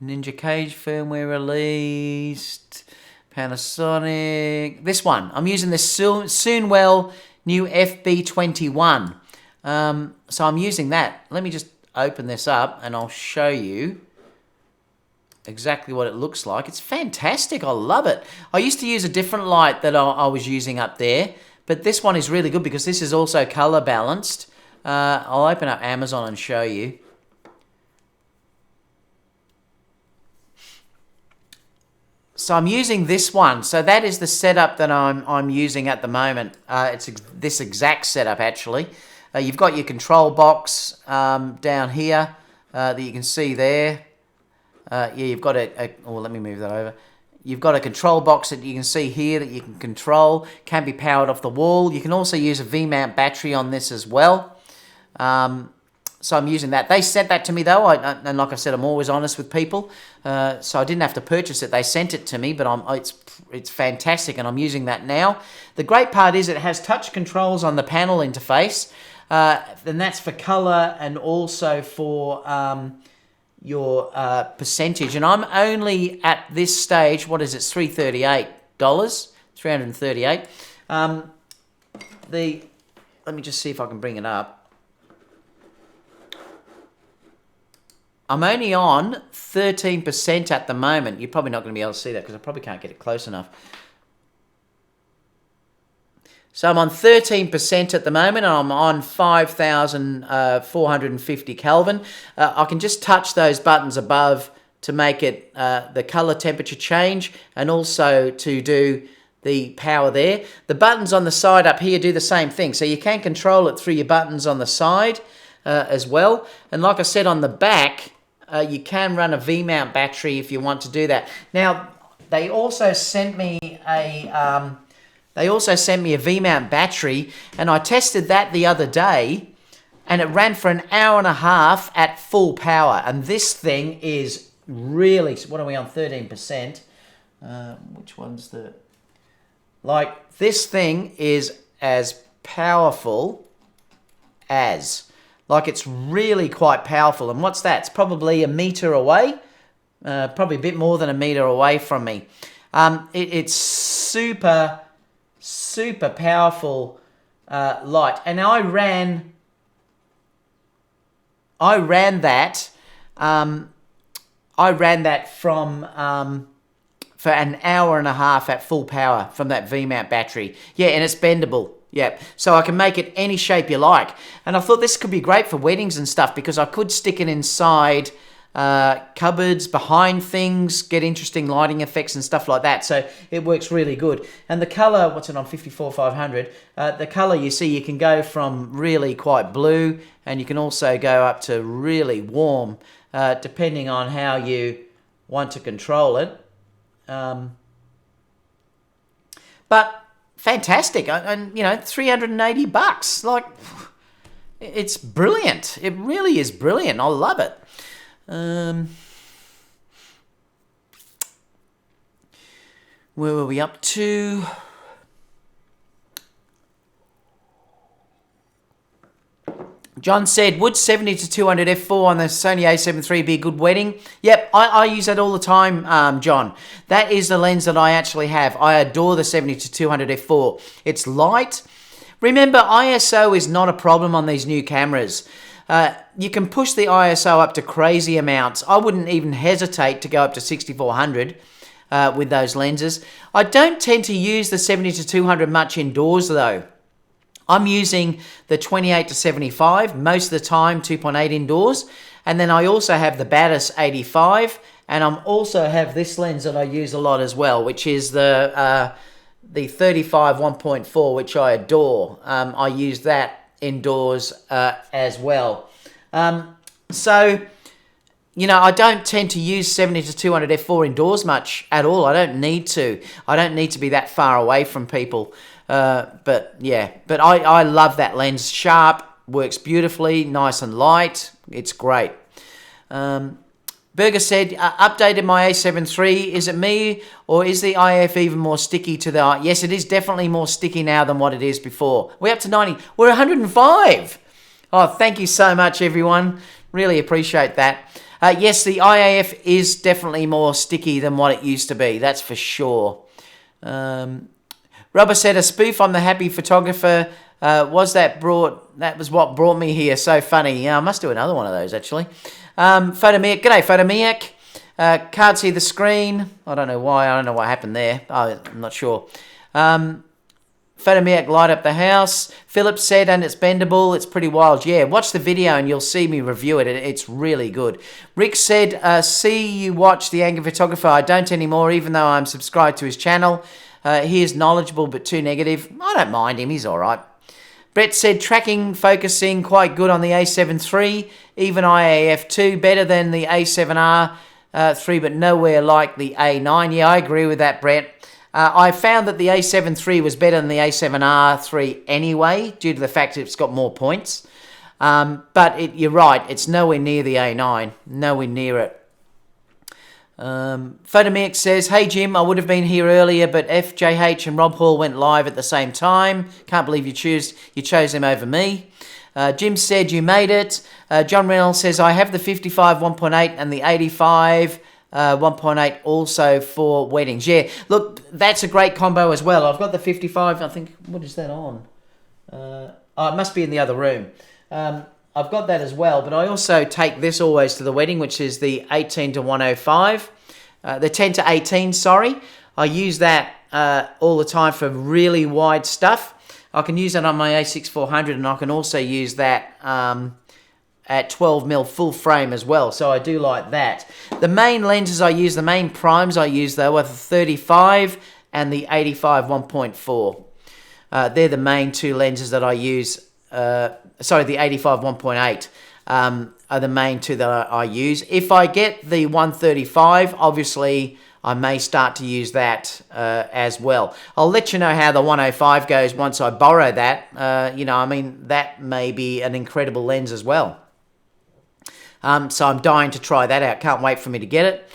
Ninja Cage firmware released. Panasonic. This one. I'm using this Soonwell new FB21. So I'm using that. Let me just open this up and I'll show you exactly what it looks like. It's fantastic. I love it. I used to use a different light that I was using up there, but this one is really good because this is also color balanced. I'll open up Amazon and show you. So I'm using this one. So that is the setup that I'm using at the moment. It's this exact setup actually. You've got your control box down here that you can see there. Yeah, you've got oh, let me move that over. You've got a control box that you can see here that you can control. Can be powered off the wall. You can also use a V-mount battery on this as well. So I'm using that. They sent that to me though, and like I said, I'm always honest with people. So I didn't have to purchase it. They sent it to me, but it's fantastic, and I'm using that now. The great part is it has touch controls on the panel interface, and that's for color and also for your percentage. And I'm only at this stage. What is it? $338. $338. Let me just see if I can bring it up. I'm only on 13% at the moment. You're probably not going to be able to see that because I probably can't get it close enough. So I'm on 13% at the moment, and I'm on 5,450 Kelvin. I can just touch those buttons above to make it the color temperature change, and also to do the power there. The buttons on the side up here do the same thing. So you can control it through your buttons on the side as well. And like I said, on the back, you can run a V-mount battery if you want to do that. Now, they also sent me a V-mount battery, and I tested that the other day, and it ran for an hour and a half at full power. And this thing is really, what are we on? 13%. Which one's the? Like, this thing is as powerful as. Like, it's really quite powerful. And what's that? It's probably a meter away. Probably a bit more than a meter away from me. It's super, super powerful light. And I ran that from for an hour and a half at full power from that V-mount battery. Yeah, and it's bendable. Yeah, so I can make it any shape you like. And I thought this could be great for weddings and stuff because I could stick it inside cupboards, behind things, get interesting lighting effects and stuff like that. So it works really good. And the color, what's it on, 54,500? The color you see, you can go from really quite blue, and you can also go up to really warm, depending on how you want to control it. But fantastic, and you know, $380. Like, it's brilliant. It really is brilliant. I love it. Where were we up to? John said, would 70 to 200 f4 on the Sony a7 III be a good wedding? Yep, I use that all the time, John. That is the lens that I actually have. I adore the 70 to 200 f4. It's light. Remember, ISO is not a problem on these new cameras. You can push the ISO up to crazy amounts. I wouldn't even hesitate to go up to 6400 with those lenses. I don't tend to use the 70-200 much indoors though. I'm using the 28-75 most of the time, 2.8 indoors. And then I also have the Batis 85, and I also have this lens that I use a lot as well, which is the 35 1.4, which I adore. I use that indoors as well. So, you know, I don't tend to use 70-200 f4 indoors much at all. I don't need to. I don't need to be that far away from people. But yeah, but I love that lens. Sharp, works beautifully, nice and light. It's great. Berger said, updated my a7 III. Is it me, or is the IF even more sticky to the... Yes, it is definitely more sticky now than what it is before. We're up to 90. We're 105. Oh, thank you so much, everyone. Really appreciate that. Yes, the IAF is definitely more sticky than what it used to be. That's for sure. Robert said, a spoof on the happy photographer. That was what brought me here. So funny. Yeah, I must do another one of those, actually. Photomiak. G'day, Photomiak. Can't see the screen. I don't know why. I don't know what happened there. I'm not sure. Photomiak, light up the house. Philip said, and it's bendable. It's pretty wild. Yeah, watch the video and you'll see me review it. It's really good. Rick said, see you watch The Angry Photographer. I don't anymore, even though I'm subscribed to his channel. He is knowledgeable but too negative. I don't mind him. He's all right. Brett said, tracking, focusing, quite good on the a7 III, even IAF 2, better than the a7R 3, but nowhere like the A9. Yeah, I agree with that, Brett. I found that the a7 III was better than the a7R 3 anyway, due to the fact that it's got more points. But you're right, it's nowhere near the A9, nowhere near it. Photomix says, hey Jim, I would have been here earlier, but FJH and Rob Hall went live at the same time. Can't believe you chose them over me. Jim said you made it. John Reynolds says, I have the 55 1.8 and the 85 1.8 also for weddings. Yeah, look, that's a great combo as well. I've got the 55, I think, what is that on? Oh, it must be in the other room. I've got that as well, but I also take this always to the wedding, which is the 18-105, the 10-18, sorry. I use that all the time for really wide stuff. I can use that on my a6400, and I can also use that at 12mm full frame as well, so I do like that. The main lenses I use, the main primes I use, though, are the 35 and the 85 1.4. They're the main two lenses that I use. The 85 1.8 are the main two that I use. If I get the 135, obviously I may start to use that as well. I'll let you know how the 105 goes once I borrow that. That may be an incredible lens as well. So I'm dying to try that out. Can't wait for me to get it.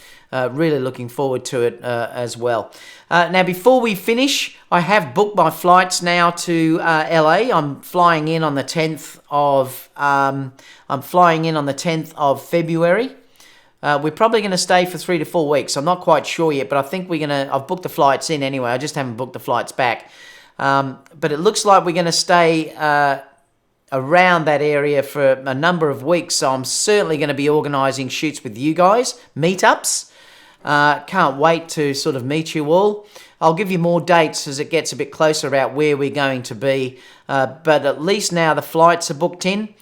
Really looking forward to it as well. Now, before we finish, I have booked my flights now to LA. I'm flying in on the 10th of February. We're probably going to stay for 3 to 4 weeks. I'm not quite sure yet, but I think I've booked the flights in anyway. I just haven't booked the flights back. But it looks like we're going to stay around that area for a number of weeks. So I'm certainly going to be organising shoots with you guys, meetups. Can't wait to sort of meet you all. I'll give you more dates as it gets a bit closer about where we're going to be. But at least now the flights are booked in.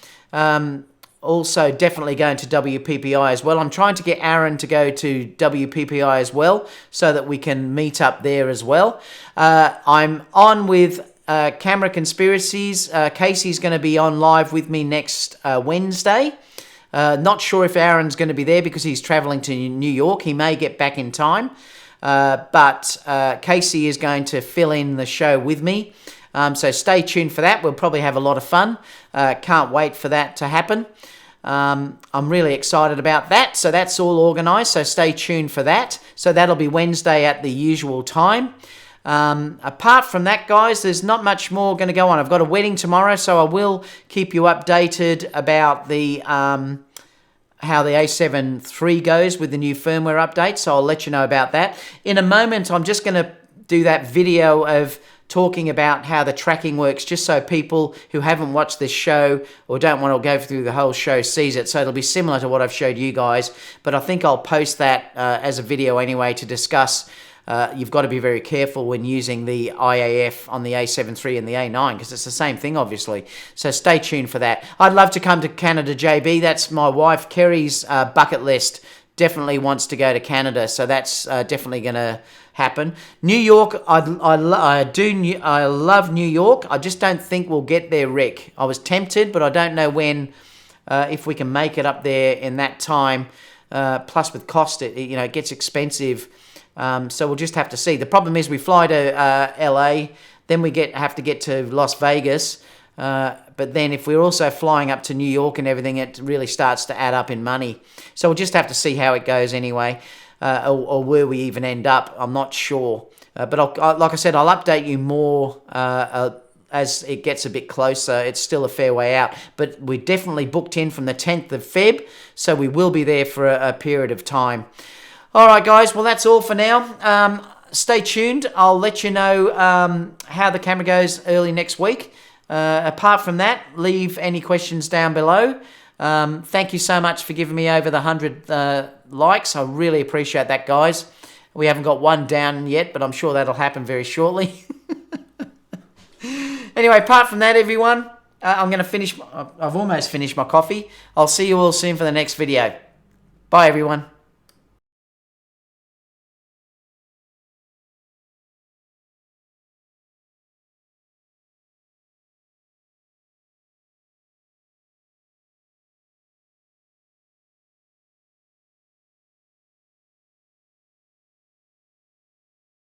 Also definitely going to WPPI as well. I'm trying to get Aaron to go to WPPI as well so that we can meet up there as well. I'm on with Camera Conspiracies. Casey's going to be on live with me next Wednesday. Not sure if Aaron's going to be there because he's traveling to New York. He may get back in time. But Casey is going to fill in the show with me. So stay tuned for that. We'll probably have a lot of fun. Can't wait for that to happen. I'm really excited about that. So that's all organised. So stay tuned for that. So that'll be Wednesday at the usual time. Apart from that, guys, there's not much more going to go on. I've got a wedding tomorrow, so I will keep you updated about the how the a7 III goes with the new firmware update. So I'll let you know about that. In a moment, I'm just going to do that video of talking about how the tracking works, just so people who haven't watched this show or don't want to go through the whole show sees it. So it'll be similar to what I've showed you guys, but I think I'll post that as a video anyway to discuss. You've got to be very careful when using the IAF on the a7 III and the A9, because it's the same thing, obviously. So stay tuned for that. I'd love to come to Canada, JB. That's my wife Kerry's bucket list. Definitely wants to go to Canada, so that's definitely going to happen. New York, I love New York. I just don't think we'll get there, Rick. I was tempted, but I don't know when, if we can make it up there in that time. Plus, with cost, it gets expensive. So we'll just have to see. The problem is we fly to LA, then we have to get to Las Vegas. But then if we're also flying up to New York and everything, it really starts to add up in money. So we'll just have to see how it goes anyway, or where we even end up. I'm not sure. But like I said, I'll update you more as it gets a bit closer. It's still a fair way out. But we're definitely booked in from the 10th of Feb, so we will be there for a period of time. All right, guys. Well, that's all for now. Stay tuned. I'll let you know how the camera goes early next week. Apart from that, leave any questions down below. Thank you so much for giving me over the 100 likes. I really appreciate that, guys. We haven't got one down yet, but I'm sure that'll happen very shortly. Anyway, apart from that, everyone, I'm going to finish. I've almost finished my coffee. I'll see you all soon for the next video. Bye, everyone.